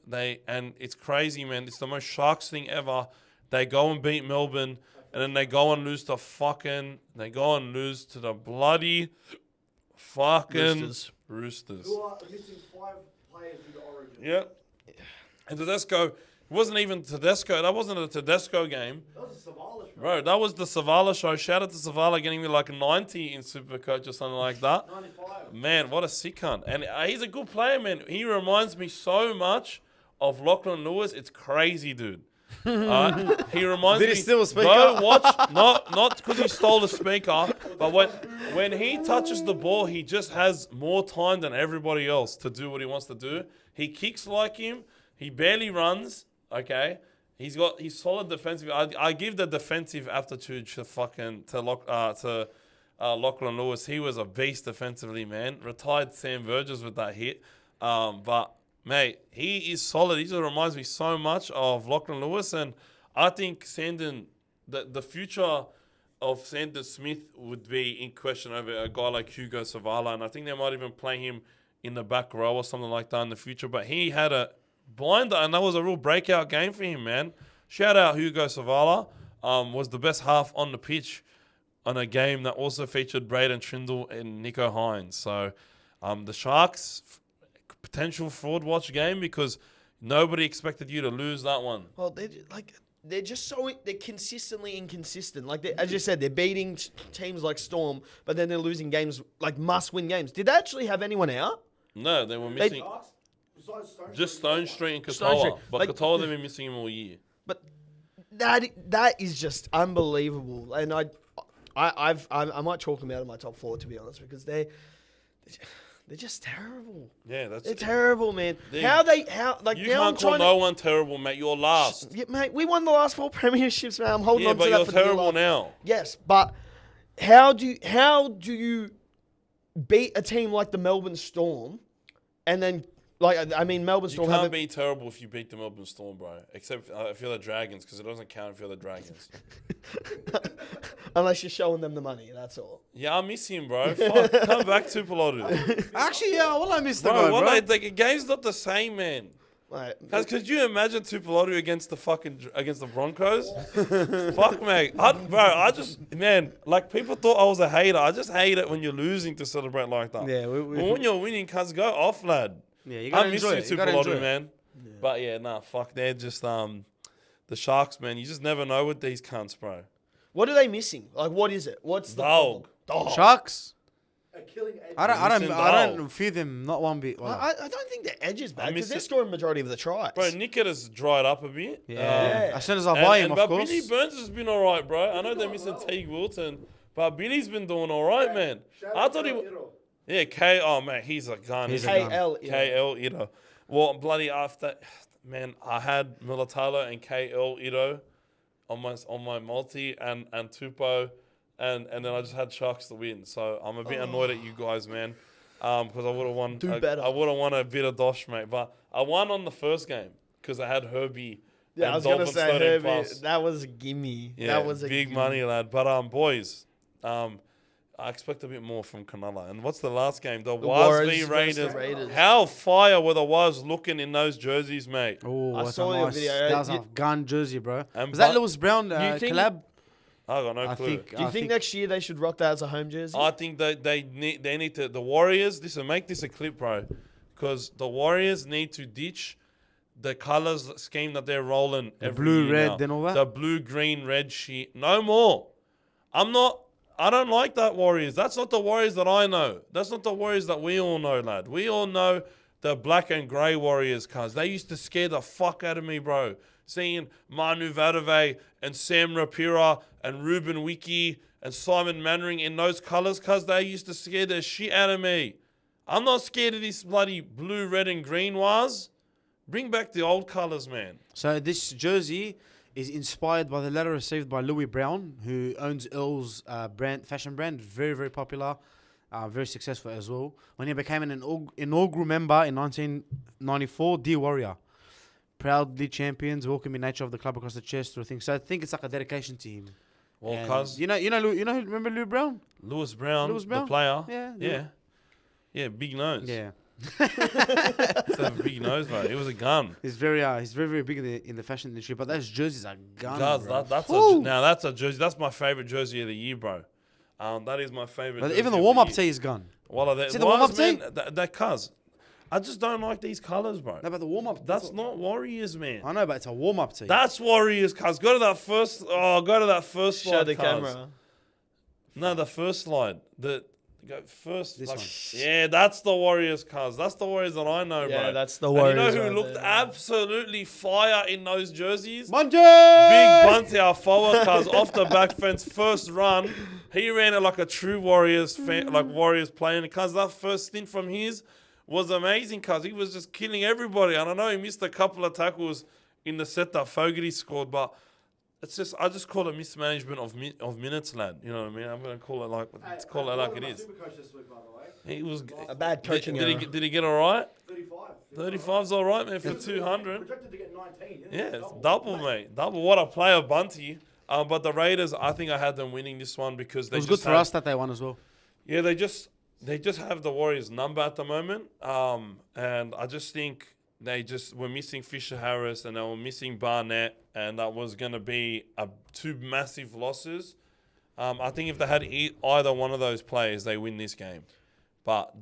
B: And it's crazy, man. It's the most Sharks thing ever. They go and beat Melbourne, and then they go and lose to the bloody fucking Roosters.
D: Who are missing 5 players in the Origin.
B: Yep. And Tedesco, it wasn't even Tedesco. That wasn't a Tedesco game.
D: That was a Savalas show.
B: Bro, that was the Savala show. Shout out to Savala getting me like 90 in Supercoach or something like that.
D: 95.
B: Man, what a sick cunt. And he's a good player, man. He reminds me so much of Lachlan Lewis. It's crazy, dude. He reminds me.
A: Did he steal a speaker?
B: Go watch, not because he stole the speaker, but when he touches the ball, he just has more time than everybody else to do what he wants to do. He kicks like him. He barely runs. Okay, he's solid defensive. I give the defensive aptitude to Lachlan Lewis. He was a beast defensively, man. Retired Sam Burgess with that hit. But Mate, he is solid. He just reminds me so much of Lachlan Lewis. And I think Sandon, the future of Sandon Smith would be in question over a guy like Hugo Savala. And I think they might even play him in the back row or something like that in the future. But he had a blinder, and that was a real breakout game for him, man. Shout out Hugo Savala. Was the best half on the pitch on a game that also featured Braden Trindle and Nico Hines. So the Sharks... potential fraud watch game because nobody expected you to lose that one.
C: Well, they're just they're consistently inconsistent. Like as you said, they're beating teams like Storm, but then they're losing games like must-win games. Did they actually have anyone out?
B: No, they were missing just Stone Street and Katoa, but Katoa they've been missing him all year.
C: But that is just unbelievable, and I might chalk them out of my top 4 to be honest because they're just terrible.
B: Yeah,
C: they're terrible, man.
B: You
C: now
B: can't call no one terrible, mate. You're last.
C: Yeah, mate, we won the last 4 premierships, man. I'm holding on to that.
B: Yeah, but you're terrible now.
C: Yes, but how do you beat a team like the Melbourne Storm, and then Melbourne Storm
B: You can't be terrible if you beat the Melbourne Storm, bro. Except if you're the Dragons, because it doesn't count if you're the Dragons.
C: Unless you're showing them the money, that's all.
B: Yeah, I miss him, bro. Fuck, come back to Pelotto.
A: Actually, yeah, well, I miss the
B: Bro,
A: guy, bro.
B: the game's not the same, man.
C: Right.
B: Could you imagine Tupolatu against the Broncos? Fuck, mate. Like people thought I was a hater. I just hate it when you're losing to celebrate like that.
A: Yeah,
B: but when you're winning, cuz go off, lad.
A: Yeah, you gotta enjoy it. You gotta enjoy
B: Tupolatu,
A: it.
B: man. Yeah. But yeah, nah, fuck. They're just the Sharks, man. You just never know with these cunts, bro.
C: What are they missing? Like, what is it? What's the
B: Dog.
C: problem?
A: Sharks.
D: A killing edge.
A: I don't fear them not one bit.
C: I don't think their edge is bad because they're
B: it.
C: scoring majority of the tries.
B: Bro, Nickett has dried up a bit.
A: Yeah. As soon as I buy him, of
B: but
A: course.
B: Billy Burns has been all right, bro. I know they're missing Teague Wilton, but Billy's been doing all right, man. I thought he... Yeah, oh, man, he's a gun.
A: He's a gun.
C: KL,
B: Ito. Well, bloody after... Man, I had Milatalo and KL Ito on my multi and Tupo, and then I just had Sharks to win. So I'm a bit annoyed at you guys, man, because I would have won.
C: Better.
B: I would have won a bit of dosh, mate. But I won on the first game because I had Herbie.
C: Yeah,
B: and
C: I was gonna
B: Dolphins
C: say
B: 13
C: Herbie.
B: plus.
C: That was a gimme.
B: Yeah,
C: that was a
B: big
C: gimme.
B: money, lad. But boys, I expect a bit more from Cronulla. And what's the last game? The Waz v
C: versus the
B: Raiders.
C: Raiders.
B: How fire were the Waz looking in those jerseys, mate?
A: Oh,
C: I
A: that's
C: saw
A: a
C: your
A: nice.
C: video.
A: That was a gun jersey, bro.
B: And
A: Was that
B: but-
A: Lewis Brown
C: You think-
A: collab?
B: I got no
A: I
B: clue.
A: think.
C: Do you think next year they should rock that as a home jersey?
B: I think they need to, the Warriors, make this a clip, bro, because the Warriors need to ditch the colors scheme that they're rolling every
A: blue,
B: year
A: red,
B: now.
A: and all that?
B: The blue, green, red shit. No more. I don't like that Warriors. That's not the Warriors that I know. That's not the Warriors that we all know, lad. We all know the black and grey Warriors, cuz they used to scare the fuck out of me, bro. Seeing Manu Vadove and Sam Rapira and Ruben Wiki and Simon Mannering in those colours, cuz they used to scare the shit out of me. I'm not scared of this bloody blue, red and green was. Bring back the old colours, man.
A: So this jersey is inspired by the letter received by Louis Brown, who owns Eels fashion brand, very, very popular, very successful as well. When he became an inaugural member in 1994, Dear Warrior. Proudly champions, welcoming nature of the club across the chest through things. So I think it's like a dedication to him.
B: Well,
A: And
B: cuz
A: remember Lou Brown?
B: Lewis Brown,
A: Lewis Brown?
B: the player.
A: Yeah.
B: Yeah, big nose.
A: Yeah.
B: Instead of a big nose, mate. It was a gun.
A: He's very, very big in the fashion industry. But those jerseys are gun.
B: Guys,
A: Bro.
B: that's a jersey. That's my favorite jersey of the year, bro. That is my favorite.
A: But
B: jersey
A: even the
B: of
A: warm-up
B: year.
A: tee is gone.
B: Well,
A: See the warm-up tee?
B: That cuz. I just don't like these colours, bro.
A: No, but the warm-up.
B: That's not Warriors, man.
A: I know, but it's a warm-up tee.
B: That's Warriors, cuz. Go to that first slide.
C: Show the
B: cuz.
C: camera.
B: No, the first slide. Go first.
A: This one.
B: Yeah, that's the Warriors, cuz. That's the Warriors that I know, bro.
C: Yeah, that's the
B: And
C: Warriors.
B: you know who
C: right
B: looked
C: there.
B: absolutely fire in those jerseys?
A: Bunty!
B: Big Bunty, our forward, cuz off the back fence, first run. He ran it like a true Warriors fan, like Warriors playing. Cuz that first stint from his was amazing, cuz he was just killing everybody. And I know he missed a couple of tackles in the set that Fogarty scored, but I just call it mismanagement of minutes, lad. You know what I mean? I'm gonna call it like it is.
D: Supercoach this week, by the way.
B: He was
C: A bad coaching error.
B: Did he get all right?
D: 34 35.
B: 35's all right, man, for 200.
D: Projected to get 19.
B: Yeah, it's double, mate. Double. What a player, Bunty. But the Raiders, I think I had them winning this one because they
A: It was
B: just
A: good for us that they won as well.
B: Yeah, they just have the Warriors number at the moment. And I just think they just were missing Fisher Harris and they were missing Barnett, and that was going to be two massive losses. I think if they had either one of those players, they win this game. But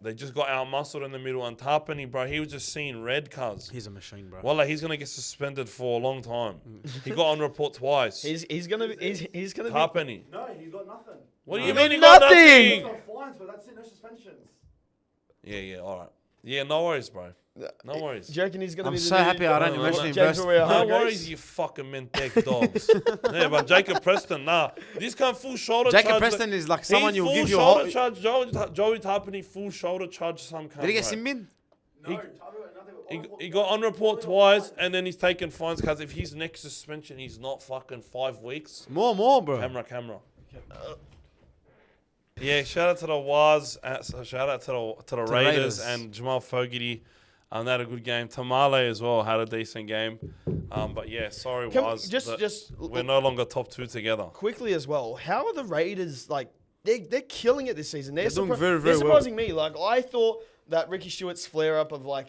B: they just got out-muscled in the middle. And Tarpany, bro, he was just seeing red, cuz.
A: He's a machine, bro.
B: Wallah, he's going to get suspended for a long time. He got on report twice.
C: He's gonna be.
B: Tarpany.
D: No, he's got nothing.
B: What do
C: No.
B: you mean he
C: Nothing.
B: got
D: He's
B: nothing?
D: got fines, but that's it. No suspensions.
B: Yeah, all right. Yeah, no worries, bro. No worries.
C: Do you reckon he's gonna
A: I'm
C: be? the
A: so
C: new-
A: happy I don't
B: No,
A: eventually
C: James
A: invest.
C: Maria
B: No
C: Hargreaves?
B: worries, you fucking Mentec dogs. Yeah, but Jacob Preston, nah. This kind of full shoulder
A: Jacob
B: charge.
A: Preston is like someone
B: He
A: you'll
B: full
A: give you a
B: shoulder
A: whole...
B: charge. Joey Tarpany full shoulder charge some kind.
A: Did he get
B: bro.
A: sin bin?
B: He got on report twice, and then he's taken fines because if his next suspension, he's not fucking 5 weeks.
A: More, bro.
B: Camera. Yeah, shout out to the Waz, shout out to the Raiders
A: Raiders.
B: and Jamal Fogarty. They had a good game. Tamale as well had a decent game. But yeah, sorry
C: Can-
B: Waz.
C: just
B: we're no longer top 2 together.
C: quickly as well. How are the Raiders like? They're killing it this season. They're,
A: They're doing
C: surpri-
A: very,
C: they're
A: very well.
C: surprising me. Like I thought that Ricky Stewart's flare up of like,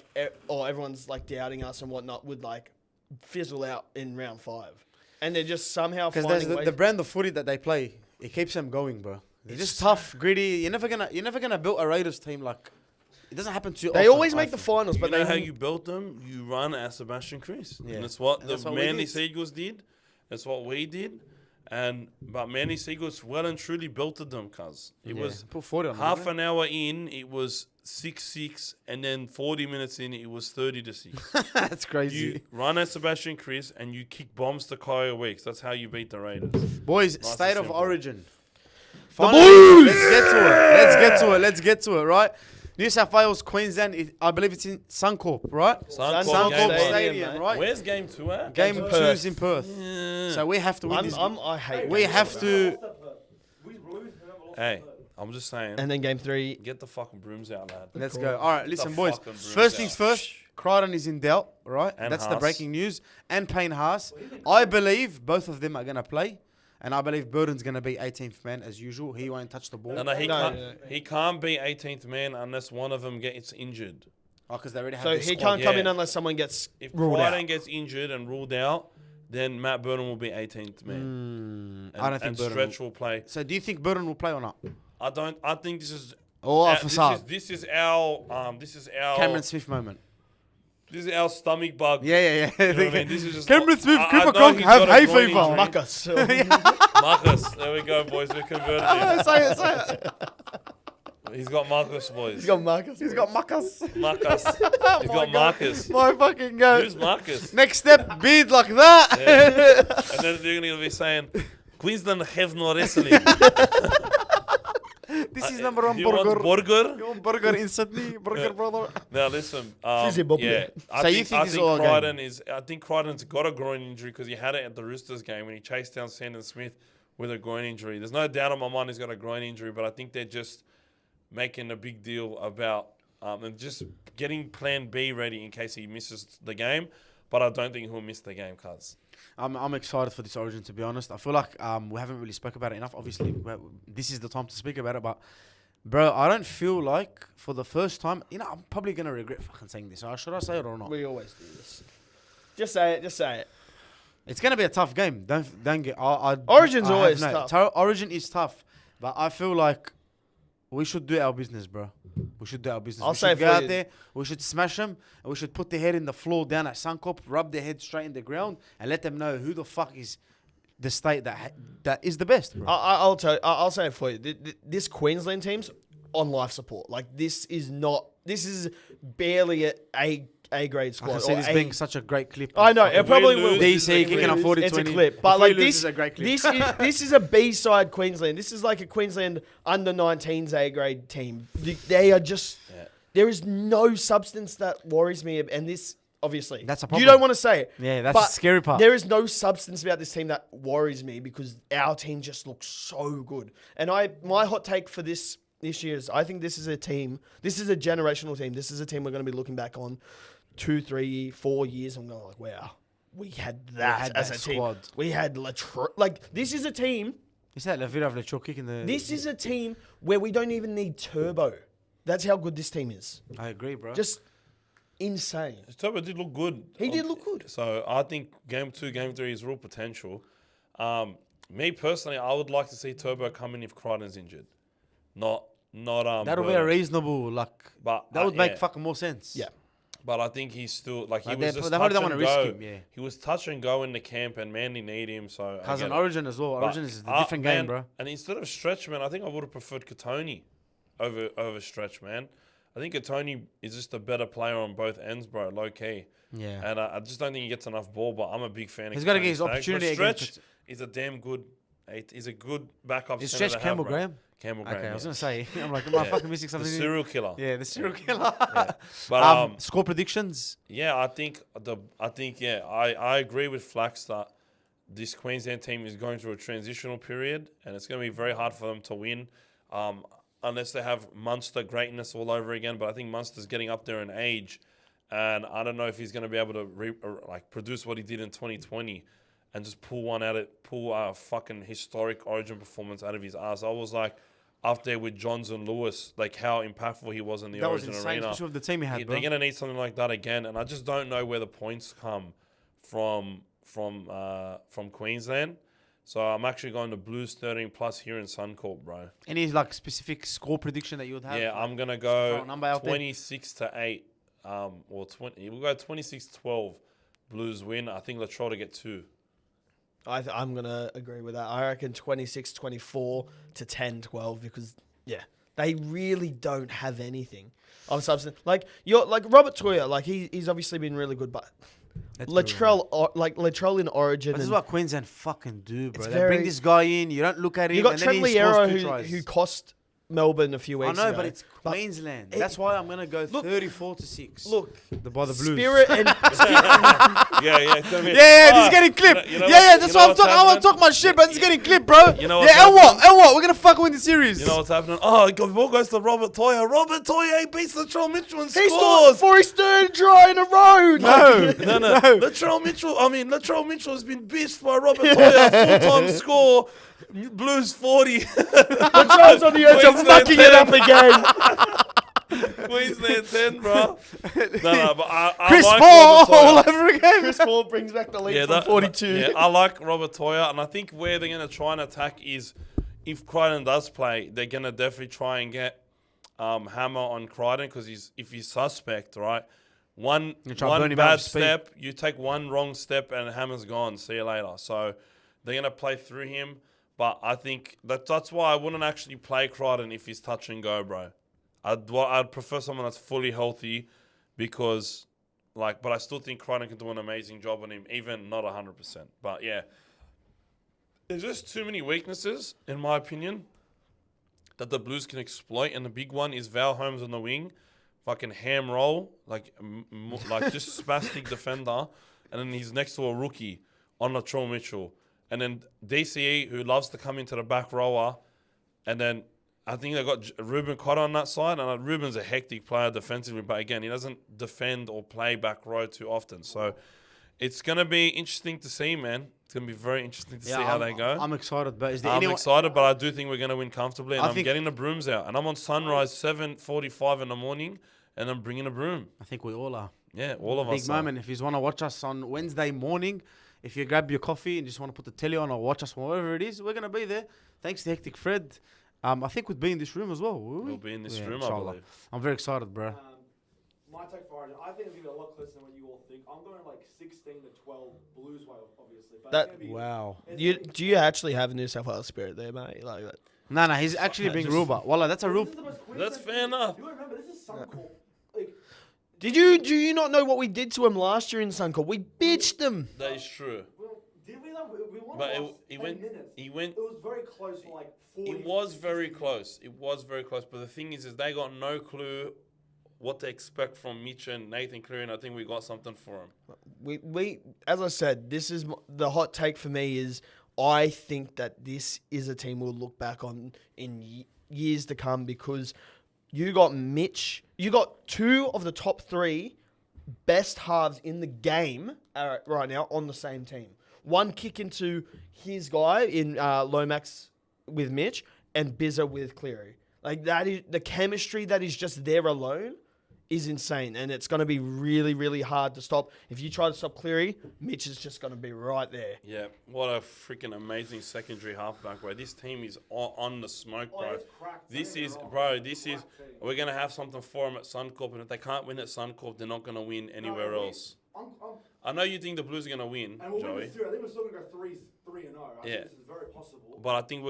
C: everyone's like doubting us and whatnot would like fizzle out in round 5, and they're just somehow
A: Because
C: finding
A: there's
C: ways.
A: the brand of footy that they play, it keeps them going, bro. They're just tough, gritty. You're never gonna build a Raiders team like... It doesn't happen too often.
C: They always
A: I
C: make the
A: think.
C: finals,
B: You
C: but
B: know
C: they
B: how you built them? You run as Sebastian Chris.
A: Yeah.
B: And that's what
A: And
B: the
A: that's what we
B: Manly
A: did.
B: Seagulls did. That's what we did. But Manly Seagulls well and truly belted them, cuz. It
A: Yeah.
B: was
A: Put 40 on them,
B: half
A: didn't
B: an hour in, it was 6-6, and then 40 minutes in, it was 30-6.
A: they? That's crazy.
B: You run as Sebastian Chris and you kick bombs to Kyle Weeks. That's how you beat the Raiders.
A: Boys,
B: and
A: state of
B: simple.
A: origin.
C: Boys!
A: Let's get to it, right? New South Wales, Queensland, I believe it's in Suncorp, right?
B: Suncorp
A: Suncorp
B: game
A: Stadium,
C: mate.
A: right?
B: Where's game 2 at?
A: Game
C: to
A: 2
C: Perth.
A: is in Perth. So we have to win this.
C: I hate.
A: We
C: games
A: have
C: like
A: to...
B: Hey, I'm just saying.
C: that. And then game 3.
B: Get the fucking brooms out, lad.
A: Let's go. All right, listen,
B: the
A: boys.
B: fucking brooms
A: First
B: out.
A: things first, Crichton is in doubt, right?
B: And
A: That's the
B: Haas.
A: breaking news. And Payne Haas. I believe both of them are going to play. And I believe Burden's going to be 18th man as usual. He won't touch the ball.
B: No, he can't be 18th man unless one of them gets injured.
A: Oh, because they already have
C: So
A: this
C: he
A: squad.
C: can't come in
B: Yeah.
C: unless someone gets
B: If
C: ruled
B: Crichton
C: out.
B: gets injured and ruled out, then Matt Burden will be 18th man.
A: I don't think
B: and
A: Burden
B: Stretch
A: will.
B: will play.
A: So do you think Burden will play or not?
B: I think this is
A: Or for sub?
B: this is our
A: Cameron Smith moment.
B: This is our stomach bug.
A: Yeah.
B: You know what I mean? This is just
A: Cameron Smith,
B: I
A: Cooper
B: know
A: Cronk
B: he's
A: have
B: got a
A: hay
B: groin
A: fever.
B: injury.
C: Marcus.
B: Marcus, there we go, boys. We converted him.
A: Say it.
B: He's got Marcus, boys.
C: He's got Marcus.
A: He's got Marcus.
B: Marcus. He's got Marcus.
A: My fucking God.
B: Who's Marcus?
A: Next step, beard like that.
B: And then they're going to be saying, Queensland have no wrestling.
A: This is number one
B: Do you want burger?
A: You want burger in Sydney? Burger, brother.
B: Now listen,
C: Fizzy bubble.
B: yeah.
A: So you think this is all a game?
B: I think Crichton's got a groin injury because he had it at the Roosters game when he chased down Sandon Smith with a groin injury. There's no doubt in my mind he's got a groin injury, but I think they're just making a big deal about and just getting Plan B ready in case he misses the game. But I don't think he'll miss the game, cuz.
A: I'm excited for this origin, to be honest. I feel like we haven't really spoke about it enough. Obviously, this is the time to speak about it. But, bro, I don't feel like for the first time, I'm probably going to regret fucking saying this. Should I say it or not?
C: We always do this. Just say it. Just say it.
A: It's going to be a tough game. Don't get...
C: Origin's
A: I have
C: always
A: no-
C: tough.
A: Origin is tough. But I feel like we should do our business, bro. We should do our business.
C: I'll
A: we
C: say
A: should
C: it
A: go
C: for
A: out
C: you.
A: there. We should smash them. And we should put their head in the floor down at Suncorp, rub their head straight in the ground, and let them know who the fuck is the state that is the best, bro.
C: I'll tell you. I'll say it for you. This Queensland team's on life support. Like this is barely a grade
A: I
C: squad.
A: can see
C: or
A: this
C: A-
A: being such a great clip.
C: I know
A: Fucking
C: it probably
B: we
C: will.
B: lose,
A: DC kicking a 40-20.
C: It's a clip, but
A: If we
C: like
A: lose,
C: this,
A: it's a great clip.
C: this is a B-side Queensland. This is like a Queensland under-19s A-grade team. They are just there is no substance that worries me, and this obviously
A: That's a
C: You
A: problem.
C: don't want to say it.
A: Yeah, that's
C: but
A: the scary part.
C: There is no substance about this team that worries me because our team just looks so good. And my hot take for this this year is I think this is a team. This is a generational team. This is a team we're going to be looking back on 2, 3, 4 years and going like, wow, we had that as a
A: squad.
C: team. We had like this is a team.
A: Is that Levit of the kick in the?
C: This is a team where we don't even need Turbo. That's how good this team is.
A: I agree, bro.
C: Just insane.
B: Turbo did look good.
C: He did look good.
B: So I think game 2, game 3 is real potential. Me personally, I would like to see Turbo come in if Crichton's injured. Not
A: That'll be a reasonable
B: But
A: that would make fucking more sense.
C: Yeah.
B: But I think he's still he
A: Like,
B: was
A: they
B: just
A: probably
B: touch
A: don't
B: and
A: wanna
B: go.
A: risk him, yeah.
B: He was touch and go in the camp, and Manly need him. So I
A: Cousin
B: get it.
A: Origin as well.
B: But,
A: Origin is a different game,
B: man,
A: bro.
B: And instead of Stretch, man, I think I would have preferred Katoni over Stretch, man. I think Katoni is just a better player on both ends, bro. Low key.
A: Yeah.
B: And I just don't think he gets enough ball. But I'm a big fan.
A: He's
B: of
A: got to get
B: Katoni's
A: his
B: tags.
A: opportunity
B: But
A: against.
B: Stretch is a damn good. He's a good backup.
A: Is
B: centre
A: Stretch
B: to have,
A: Campbell
B: bro.
A: Graham?
B: Campbell Graham.
A: Okay, I was
B: yeah.
A: gonna say. I'm like, am I fucking missing
B: The
A: something?
B: serial killer.
A: Yeah, the serial killer.
B: But
A: Score predictions.
B: yeah, I think I agree with Flax that this Queensland team is going through a transitional period, and it's going to be very hard for them to win, unless they have Munster greatness all over again. But I think Munster's getting up there in age, and I don't know if he's going to be able to produce what he did in 2020, and just pull a fucking historic Origin performance out of his ass. I was like, up there with Johns and Lewis, like how impactful he was in the
A: That was
B: Origin
A: insane,
B: arena.
A: especially with the team he had, bro.
B: They're going to need something like that again, and I just don't know where the points come from Queensland. So I'm actually going to Blues 13 plus here in Suncorp, bro.
A: Any specific score prediction that you would have?
B: Yeah, I'm gonna
A: throw
B: go
A: a number out there.
B: 26-8, or 20. We'll go 26-12. Blues win. I think Latrell to get 2.
C: I'm going to agree with that. I reckon 26-24 to 10-12 because, yeah, they really don't have anything of substance. Like Robert Toya, he's obviously been really good, but Latrell in Origin.
A: But this is what Queensland fucking do, bro.
C: It's
A: They bring
C: very-
A: this guy in, you don't look at him,
C: You got
A: and then he
C: Trent
A: scores 2
C: Liero
A: tries.
C: who cost Melbourne a few
A: I
C: weeks
A: know,
C: ago.
A: but it's Queensland. That's why I'm gonna go 34-6.
C: Look,
A: by the Blues.
C: Spirit and
B: Yeah, it's gonna be,
A: this is getting clipped.
B: you know
A: That's why I'm
B: what's
A: talking. I want to
B: happening?
A: talk my shit, but it's getting clipped, bro.
B: You know what's
A: and
B: happening?
A: what? We're gonna fucking win the series.
B: You know what's happening? Oh, ball goes to Robert Toya. Robert Toya beats Latrell Mitchell and
C: he scored
B: scores.
C: for his third try in a row.
B: No. Latrell Mitchell has been bitched by Robert Toya. Full-time score. Blues 40.
C: Latrell's on the edge of
B: Queensland
C: fucking it up again.
B: Queensland 10, bro. No, but I
A: Chris
B: like
A: Paul
B: Robert Toya.
A: all over again.
C: Chris Paul brings back the lead from 42.
B: Yeah, I like Robert Toya, and I think where they're going to try and attack is if Crichton does play, they're going to definitely try and get Hammer on Crichton because if he's suspect, right? One
A: burn him out
B: bad
A: of speed.
B: step, you take one wrong step, and Hammer's gone. See you later. So they're going to play through him, but I think that's why I wouldn't actually play Crichton if he's touch and go, bro. I'd prefer someone that's fully healthy because, but I still think Crichton can do an amazing job on him, even not 100%. But yeah, there's just too many weaknesses, in my opinion, that the Blues can exploit. And the big one is Val Holmes on the wing, fucking ham roll, just spastic defender. And then he's next to a rookie on Latrell Mitchell. And then DCE, who loves to come into the back rower. And then I think they got Ruben Cotter on that side. And Ruben's a hectic player defensively. But again, he doesn't defend or play back row too often. So it's going to be interesting to see, man. It's going to be very interesting to see how they go.
A: I'm excited, but is there
B: I'm
A: anyone?
B: excited, but I do think we're going to win comfortably. And
A: I
B: I'm
A: think-
B: getting the brooms out. And I'm on Sunrise 7:45 in the morning. And I'm bringing a broom.
A: I think we all are.
B: Yeah, all of us
A: Big
B: are.
A: moment. If you want to watch us on Wednesday morning, if you grab your coffee and just want to put the telly on or watch us wherever it is, we're going to be there. Thanks to Hectic Fred. I think we'd be in this room as well, will we?
B: We'll be in this
A: Yeah,
B: room, I
A: inshallah.
B: believe.
A: I'm very excited, bro.
D: My take for Origin, I think it's going to be a lot closer than what you all think. I'm going 16-12 Blues way, obviously. But
C: That-
D: it's gonna be,
A: Wow.
C: Do you actually have a New South Wales spirit there, mate? Like that.
A: No, he's actually being
B: just-
A: Ruba. Wallah, that's a
D: This
A: real...
D: is the most
B: That's
D: Queensland
B: fair
D: team.
B: enough.
D: You gotta remember, this is Suncorp.
C: Do you not know what we did to him last year in Suncorp? We bitched them.
B: That is true.
D: Well, did we though? We won
B: But
D: the last 10 minutes.
B: he went.
D: It was very close for 40.
B: It was very
D: 60
B: close. It was very close. But the thing is they got no clue what to expect from Mitch and Nathan Cleary, and I think we got something for him.
C: We as I said, this is the hot take for me is I think that this is a team we'll look back on in years to come because you got Mitch. You got 2 of the top 3 best halves in the game right now on the same team. One kick into his guy in Lomax with Mitch and Bizza with Cleary. Like that is the chemistry that is just there alone is insane, and it's going to be really, really hard to stop. If you try to stop Cleary, Mitch is just going to be right there.
B: Yeah, what a freaking amazing secondary halfback, bro. This team is on the smoke, bro. We're going to have something for them at Suncorp, and if they can't win at Suncorp, they're not going to win anywhere else. I know you think the Blues are going to win,
D: and we'll
B: Joey.
D: win this year. I think we're still going to go 3-0. I
B: Yeah.
D: think this is very possible.
B: But I think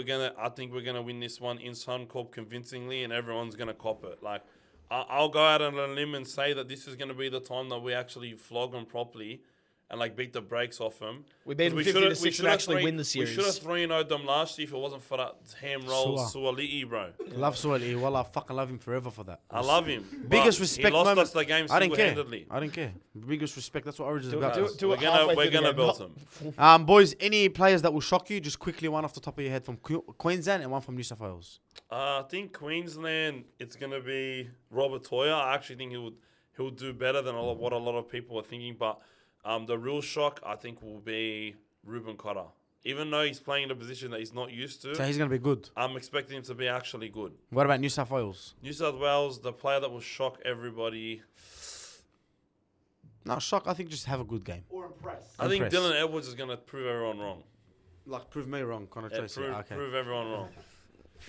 B: we're gonna win this one in Suncorp convincingly, and everyone's gonna cop it. Like, I'll go out on a limb and say that this is gonna be the time that we actually flog them properly, and like beat the brakes off them.
C: We beat them 50-6 and actually win the series.
B: We should have 3-0'd them last year if it wasn't for that ham roll
A: Sua.
B: Suali'i, bro.
A: Love Sueli. Well, I fucking love him forever for that.
B: I love him.
A: Biggest
B: but
A: respect
B: He lost
A: moment.
B: us the game
A: I didn't care.
B: single-handedly.
A: I didn't care. Biggest respect. That's what Origin's
C: Do
A: about.
C: it
B: We're
C: halfway
B: gonna
C: through the game.
B: belt them.
A: Boys, any players that will shock you? Just quickly, one off the top of your head from Queensland and one from New South Wales.
B: I think Queensland, it's going to be Robert Toya. I actually think he'll do better than what a lot of people are thinking. But the real shock, I think, will be Ruben Cotter. Even though he's playing in a position that he's not used to,
A: So he's going to be good.
B: I'm expecting him to be actually good.
A: What about New South Wales?
B: New South Wales, the player that will shock everybody.
A: No, shock. I think just have a good game.
D: Or impress.
B: I think
A: Impress.
B: Dylan Edwards is going to prove everyone wrong.
A: Like, prove me wrong, Connor
B: Yeah,
A: Tracy. Okay.
B: prove everyone wrong.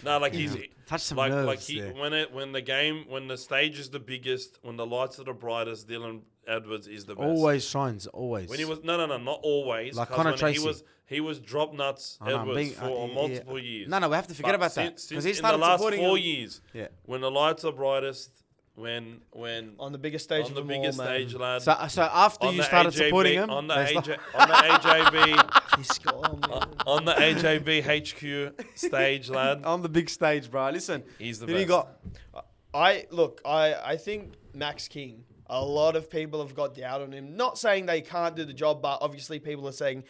B: No, like he's
A: Touch some
B: like
A: nerves
B: he
A: there.
B: when the stage is the biggest, when the lights are the brightest, Dylan Edwards is the best.
A: Always shines, always.
B: When he was not always.
A: Like
B: 'cause
A: Connor
B: when
A: Tracy.
B: he was drop nuts
A: I know, I'm
B: Edwards
A: being-
B: for
A: yeah.
B: multiple years.
A: No, we have to forget
B: But
A: about that.
B: since
A: Because he
B: in the
A: started
B: last
A: supporting
B: 4
A: him.
B: years,
A: Yeah.
B: when the lights are brightest, when
C: On the biggest stage
B: on
C: of
B: the
C: them
B: biggest
C: all, man.
B: stage, lad.
A: So after
B: on
A: you
B: the
A: started
B: AJB
A: supporting him,
B: on the
A: they
B: AJ,
A: start-
B: on the AJB
C: He's gone, man.
B: on the AJB HQ stage, lad.
A: on the big stage, bro. Listen,
B: He's the
A: who do you
B: best.
A: got?
C: I think Max King, a lot of people have got doubt on him. Not saying they can't do the job, but obviously people are saying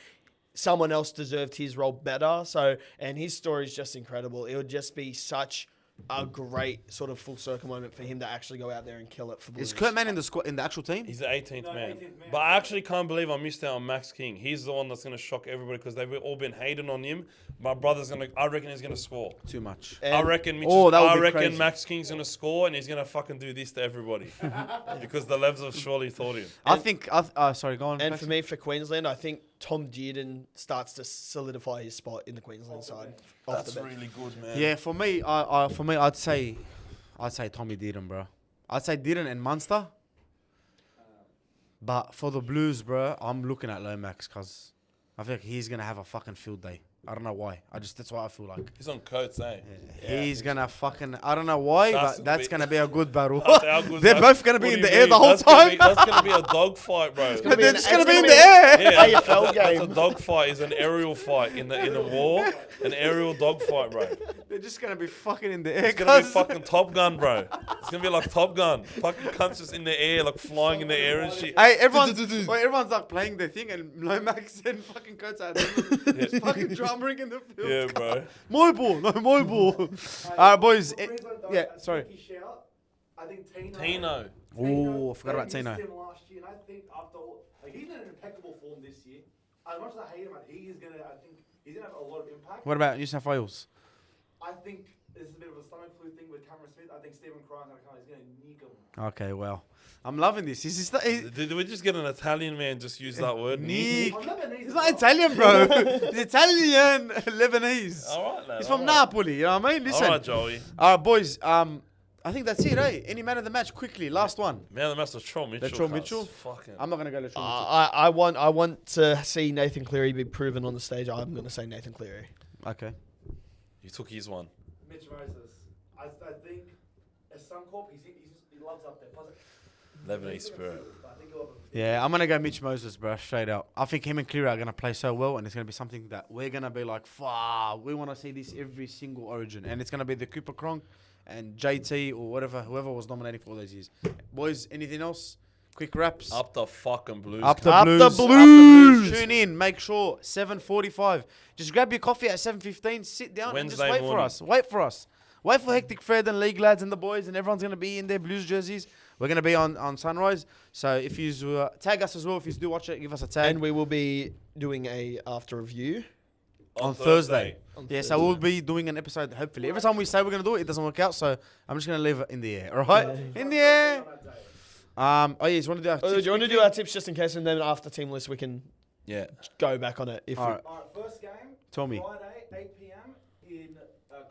C: someone else deserved his role better. So, and his story is just incredible. It would just be such a great sort of full circle moment for him to actually go out there and kill it for Blues.
A: Is Kurt Mann in the squad in the actual team?
B: He's the 18th
D: No,
B: man.
D: 18th man.
B: But I actually can't believe I missed out on Max King. He's the one that's going to shock everybody because they've all been hating on him. My brother's going to, I reckon he's going to score.
A: Too much.
C: And
B: I reckon
A: that would be crazy.
B: Max King's going to score and he's going to fucking do this to everybody. Because the Levs have surely thought him.
A: I think. Sorry, go on.
C: And
A: Flaxy.
C: for me, for Queensland, I think Tom Dearden starts to solidify his spot in the Queensland side. Off the bench.
B: really good, man.
A: Yeah, for me, I'd say Tommy Dearden, bro. I'd say Dearden and Munster. But for the Blues, bro, I'm looking at Lomax because I feel like he's gonna have a fucking field day. I don't know why. That's what I feel like.
B: He's on coats, eh?
A: He's gonna fucking. I don't know why,
B: That's
A: but that's gonna be a good battle.
B: That's how good
A: They're
B: that-
A: both gonna be
B: What
A: in
B: do
A: the
B: you
A: air the
B: mean?
A: whole time.
B: That's going to be a dog fight, bro.
C: gonna be
A: They're
C: an-
A: just gonna
C: it's
A: be in
C: gonna
A: the
C: be-
A: air.
B: Yeah,
C: AFL
B: that's a
C: game.
B: dog fight. Is an aerial fight in a war. An aerial dog fight, bro. It's
A: They're just gonna be fucking in the air.
B: gonna be
A: cuz.
B: fucking Top Gun, bro. It's gonna be like Top Gun. Fucking cunts just in the air, like flying in the air and shit.
A: Hey, everyone's like playing their thing, and Lomax and fucking Coates out there. Just fucking drumming in the field.
B: Yeah, bro.
A: My ball, no, my ball. Alright, boys.
D: Queensland, though,
A: Yeah,
D: a
A: sorry.
D: sneaky shout. I think Tino.
B: Tino.
A: Ooh, I forgot
D: they
A: about Tino.
D: missed him last year, and I think after all, like he's in an impeccable form this year. As much as I hate him, I think he's gonna have a lot of impact.
A: What about New South Wales?
D: I think this is a bit of a stomach flu thing with Cameron Smith. I think Stephen Cry's gonna come. He's gonna nick him.
A: Okay, well, I'm loving this.
B: Did we just get an Italian man just use that word?
A: Nick.
D: I'm Lebanese
A: He's
D: as
A: not
D: well.
A: Italian, bro. He's Italian, Lebanese.
B: All right, lad.
A: He's from
B: all right.
A: Napoli. You know what I mean? Listen.
B: All right, Joey.
A: Boys. I think that's it, eh? Any man of the match, quickly. Last one.
B: Man, the master Latrell Mitchell.
A: Latrell
B: cuz.
A: Mitchell?
B: Fucking.
A: I'm not gonna go Latrell Mitchell.
C: I want to see Nathan Cleary be proven on the stage. I'm going to say Nathan Cleary.
A: Okay.
B: You took his one.
D: Mitch Moses. I think as Suncorp, he loves up there. Plus,
B: Lebanese spirit.
D: I think he'll have a
A: Yeah, I'm gonna go Mitch Moses, bro. Straight out. I think him and Cleary are gonna play so well, and it's gonna be something that we're gonna be like, "Fuck, we want to see this every single Origin," and it's gonna be the Cooper Cronk and JT or whoever was nominating for all those years. Boys, anything else? Quick wraps.
B: Up the fucking Blues.
A: Up the
C: Up
A: Blues.
C: the
A: Up the
C: Blues.
A: Tune in. Make sure 7:45. Just grab your coffee at 7:15. Sit down and
B: Wednesday
A: just wait for
B: morning.
A: us. Wait for us. Wait for Hectic Fred and League lads and the boys, and everyone's gonna be in their Blues jerseys. We're gonna be on Sunrise. So if you tag us as well, if you do watch it, give us a tag.
C: And we will be doing a after review.
A: on Thursday.
C: On
A: Yeah,
C: Thursday.
A: so we'll be doing an episode, hopefully. Every time we say we're going to do it, it doesn't work out, so I'm just going to leave it in the air, all right? In the air. Oh, yeah, you want to do our
C: Do
A: tips
C: you want to
A: quickly?
C: do our tips just in case, and then after team list we can
B: Yeah.
C: go back on it if
A: All right.
D: Alright, first game.
A: Tell me.
D: Friday, 8 p.m. in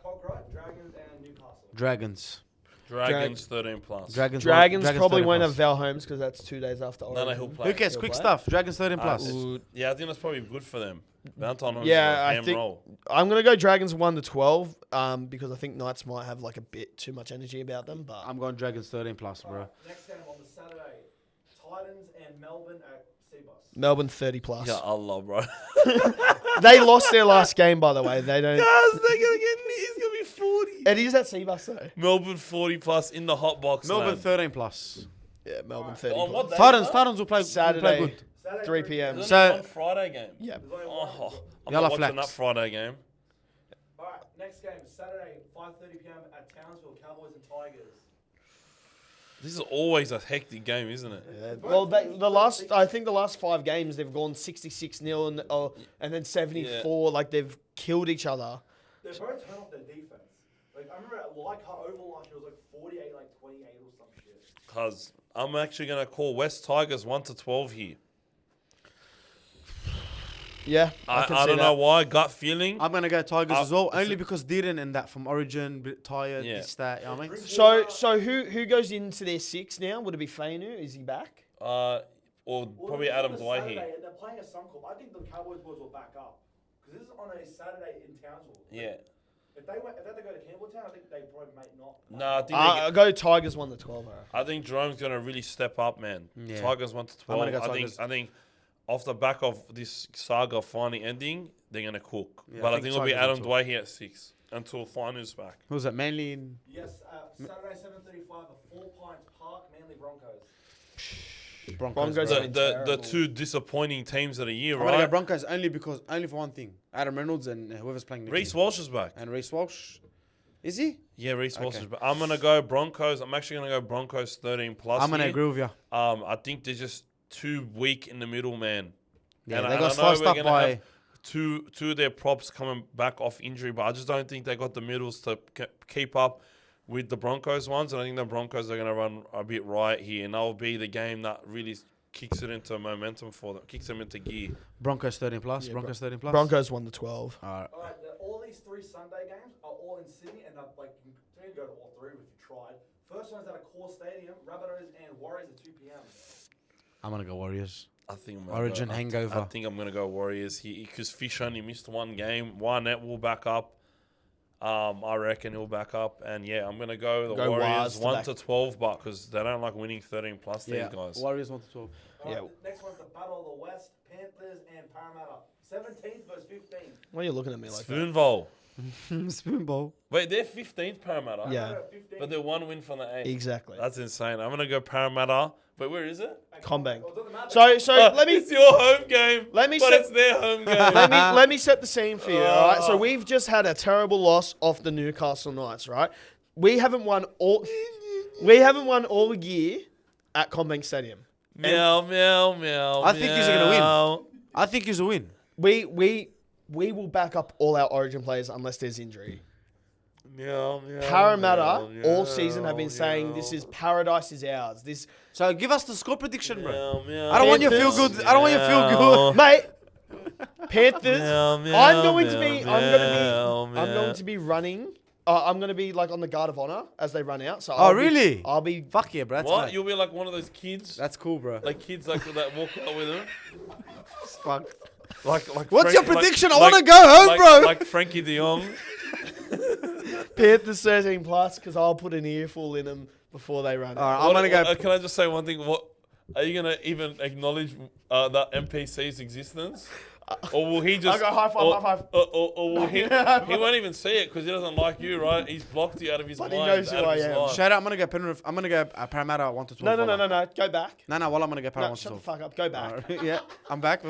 D: Cockroach, Dragons and Newcastle.
A: Dragons.
B: Dragons 13 plus.
A: Dragons
C: Dragons probably
A: 13
C: won't
A: plus.
C: have Val Holmes because that's 2 days after
B: No,
C: Origin.
B: he'll play.
A: Who cares?
C: He'll
A: Quick
C: play.
A: stuff. Dragons 13 plus.
B: Yeah, I think that's probably good for them. Valentine Holmes
C: Yeah,
B: is a
C: I
B: ham
C: think-
B: roll.
C: I'm gonna go Dragons 1-12 because I think Knights might have like a bit too much energy about them. But
A: I'm going Dragons 13 plus, bro.
D: Alright, next game on the Saturday, Titans and Melbourne at Seabus.
C: Melbourne 30 plus.
B: Yeah, Allah, bro.
C: They lost their last game, by the way. They don't.
B: Guys, they're gonna get. He's gonna be 40.
C: It is at Seabus though.
B: Melbourne 40 plus in the hot box.
A: Melbourne
B: lad.
A: 13 plus.
C: Yeah, Melbourne 30
B: On what
C: plus.
B: day?
A: Titans will play,
C: Saturday.
A: will play good.
D: Saturday,
C: 3 p.m.
B: There's
A: So-
B: only one Friday game.
C: Yeah.
D: There's only one.
B: Oh, I'm
A: Yellow
B: not watching
A: flags.
B: that Friday game.
D: Alright, next game, Saturday, 5:30 p.m. at Townsville, Cowboys and Tigers.
B: This is always a hectic game, isn't it?
C: Yeah. Well, I think the last 5 games they've gone 66-0 and then 74. Like they've killed each other.
D: They're both turned off their defense. Like I remember at Leichhardt Oval last year, it was like 48, like 28 or some shit.
B: Cause I'm actually gonna call West Tigers 1-12 here.
C: Yeah,
B: I
C: can
B: don't
C: see
B: know
C: that.
B: why. Gut feeling.
A: I'm going to go Tigers as well,
B: it's
A: only because Deeren and that from Origin, bit tired,
B: Yeah.
A: this, that, you know what I mean?
C: So who goes into their 6 now? Would it be Fainu? Is he back?
B: Or
D: Well,
B: probably
D: this is
B: Adam
D: on a
B: Dwight
D: Saturday,
B: here.
D: and they're playing a Suncorp. I think the Cowboys boys will back up because this is on a Saturday in Townsville.
B: Yeah.
D: If they had to go to Campbelltown, I think they probably might not.
B: No, I think they
C: I'll go Tigers 1-12.
B: I think Jerome's gonna really step up, man.
A: Yeah.
B: Tigers 1-12.
A: I'm gonna go
B: I think
A: Tigers.
B: I think off the back of this saga finally ending, they're gonna cook.
A: Yeah,
B: but
A: I
B: I
A: think
B: think it'll be
A: Tigers
B: Adam
A: 1-12.
B: Dwight here at 6 until Finu's back.
A: Who's that? Manly in...
D: Yes, Saturday 7:35 at 4 Pines Park, Manly Broncos.
A: Broncos.
C: Broncos
A: bro.
C: are-
B: The
C: terrible.
B: two disappointing teams of the year,
A: I'm going to go
B: right?
A: Broncos only for one thing. Adam Reynolds and whoever's playing next
B: Reece
A: year.
B: Walsh is back.
A: And Reece Walsh. Is he?
B: Yeah, Reece Walsh
A: Okay.
B: is back. I'm gonna go Broncos. I'm actually gonna go Broncos 13 plus.
A: I'm going to
B: here.
A: agree with you.
B: I think they're just too weak in the middle, man.
A: Yeah,
B: And
A: they
B: I
A: got
B: know
A: sliced
B: we're
A: up
B: gonna
A: by...
B: have two of their props coming back off injury, but I just don't think they got the middles to keep up with the Broncos ones. And I think the Broncos are going to run a bit riot here, and that'll be the game that really kicks it into momentum for them, kicks them into gear.
A: Broncos 13 plus.
C: Yeah,
A: Broncos 13 plus.
C: Broncos 1-12.
A: All right.
D: All right, all these 3 Sunday games are all in Sydney, and like you can go to all 3 if you tried. First one's at a core stadium, Rabbitohs and Warriors at 2 p.m.
A: I'm going to go Warriors.
B: I think I'm gonna
A: Origin
B: go,
A: hangover.
B: I think I'm going to go Warriors here because Fish only missed 1 game. Wynette will back up. I reckon he'll back up, and yeah, I'm going to go the
C: Go
B: Warriors
C: Waz to
B: 1-12, but because they don't like winning 13 plus.
A: Yeah.
B: These guys.
A: Warriors 1 to 12.
D: All right,
C: Yeah.
D: the next one's the Battle of the West, Panthers and Parramatta. 17th versus 15th.
C: Why are you looking at me like that?
B: Spoonville.
A: Spoon bowl.
B: Wait, they're 15th Parramatta.
C: Yeah.
D: Parramatta at 15th.
B: But they're 1 win from the 8th.
C: Exactly.
B: That's insane. I'm gonna go Parramatta. Wait, where is it?
C: Combank.
D: Oh, it doesn't matter.
C: So
B: Oh,
C: let me
B: It's your home game.
C: Let me
B: But
C: set-
B: it's their home game.
C: let me set the scene for you. All right. So we've just had a terrible loss off the Newcastle Knights. Right. We haven't won all year at Combank Stadium.
B: Meow, meow, meow.
A: I think he's gonna win.
B: meow.
A: I think he's a win.
C: We will back up all our Origin players unless there's injury.
B: Meow, meow,
C: Parramatta
B: meow,
C: all season have been saying
B: meow.
C: this is paradise is ours. This
A: So give us the score prediction, bro.
B: Meow, meow,
A: I don't want you to feel
C: Panthers.
A: good. I don't want you to feel good.
C: mate. Panthers.
B: Meow, meow,
C: I'm going to
B: meow,
C: be.
B: meow,
C: I'm
B: meow.
C: going to be running. I'm going to be like on the guard of honor as they run out. So
A: Oh, really?
C: I'll be.
A: Fuck yeah, bro. That's
B: What?
A: great.
B: You'll be like one of those kids,
A: That's cool, bro.
B: like kids like that walk out with them.
A: Fuck.
B: Like
A: What's your prediction? I
B: like-
A: want to go home,
B: like,
A: bro.
B: Like Frankie De Jong.
C: Panthers 13 plus because I'll put an earful in them before they run.
A: All
C: out.
A: right, I'm gonna go.
B: Can I just say one thing? What are you gonna even acknowledge that NPC's existence, or will he just?
C: I'll go high five,
B: or,
C: high five.
B: Or will he? He won't even see it because he doesn't like you, right? He's blocked you out of his
C: But he
B: mind.
C: knows
B: out
C: who
B: of
C: I
B: his
C: am.
B: life.
A: Shout out. I'm gonna go Penrith. I'm gonna go Parramatta 1 to 12.
C: No.
A: Wallah.
C: Go back.
A: No. Well, I'm gonna go Parramatta
C: No,
A: 1 to
C: shut the
A: 12.
C: fuck up. Go back.
A: Alright, yeah, I'm back.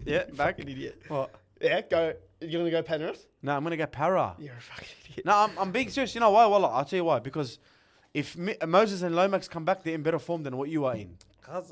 A: Yeah, back.
C: Fucking idiot.
A: What?
C: Yeah, go. You're gonna go Penrith?
A: No, I'm gonna go Para.
C: You're a fucking idiot.
A: No, I'm being serious. You know why? Well, I'll tell you why. Because if Moses and Lomax come back, they're in better form than what you are in.
B: Cuz,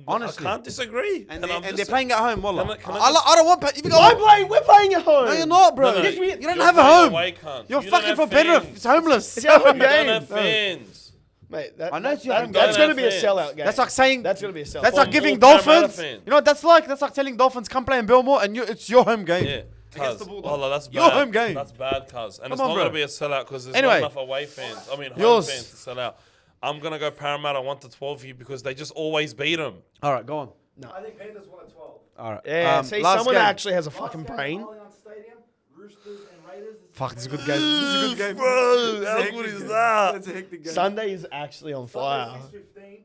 A: Honestly.
B: I can't disagree.
A: And
B: I'm
A: they're
B: just-
A: playing at home, wallah.
B: Can I
A: I don't want... If you go...
C: We're playing at home.
A: No, you're not, bro.
B: No, no,
A: You don't
B: you're
A: have a
B: playing
A: home.
B: away, cunt.
A: You're
B: You don't
A: fucking
B: have
A: from Penrith.
B: fans.
A: It's homeless.
C: It's our home
B: You don't
C: game.
B: have fans.
C: Mate,
A: I know it's your home
C: that's
B: game.
C: going to be a
B: Fans.
C: sellout game.
A: That's like saying...
C: That's going to be a sellout.
A: That's
B: For
A: like giving
B: more Parramatta
A: Dolphins...
B: fans.
A: You know what that's like? That's like telling Dolphins, come play in Belmore, and it's your home game.
B: Yeah.
A: Against
B: Cuz,
A: the Bulldogs.
B: wallah, that's bad.
A: Your home game.
B: That's bad, cuz. And it's
A: on,
B: not
A: bro.
B: going to be a sellout because there's
A: Anyway.
B: not enough away fans. I mean, home
A: Yours.
B: fans to sell out. I'm going to go Parramatta 1-12 here because they just always beat them.
A: All right, go on.
D: I think Panthers won at 12.
A: All right.
C: Yeah, see,
A: last
C: someone
A: game.
C: actually has a
D: Last
C: fucking
D: game,
C: brain.
D: Allianz Stadium, Roosters and Raiders.
A: Fuck, this is a good game. This is a good game.
B: Bro,
A: This is a
B: how
A: hectic
B: good is
A: game.
B: that?
A: That's a hectic game.
C: Sunday is actually on fire.
D: 6-15,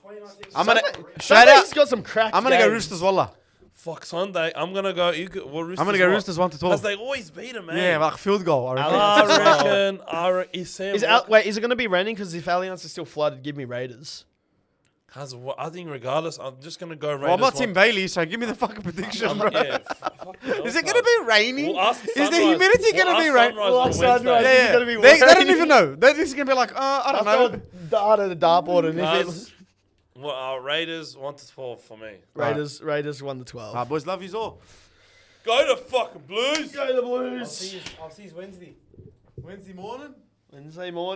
D: 29-6.
A: I'm gonna...
C: Sunday-
A: Shout
C: Sunday's
A: out...
C: got some cracked
A: I'm gonna go
C: games.
A: Roosters, wallah.
B: Fuck Sunday. I'm going to go... Roosters
A: I'm gonna go Roosters 1-12.
B: Because they always beat them, man.
A: Yeah, like field goal. I reckon.
B: I reckon...
C: Is it going to be raining? Because if Allianz is still flooded, give me Raiders.
B: Cuz, I think regardless, I'm just going to go Raiders.
A: Well, I'm not Tim Bailey, so give me the fucking prediction, bro.
B: Yeah, fuck
A: Is it gonna be rainy?
B: We'll ask
A: Is the
B: Sunrise.
A: humidity
B: We'll
A: gonna be
B: ask
A: rain?
B: Sunrise
C: We'll
B: on
C: ask
B: Wednesday.
C: Sunrise.
A: Yeah,
C: Is it
A: yeah.
C: gonna be
A: They don't
C: rainy?
A: even know. They're just gonna be like, I don't know.
C: Out of the dartboard and if
B: Cuz,
C: it,
B: well, Raiders 1-12 for me.
C: Raiders 1-12.
A: Boys, love yous all.
B: Go to fucking Blues.
C: Go the Blues.
A: I'll see you Wednesday. Wednesday morning.
C: Wednesday morning.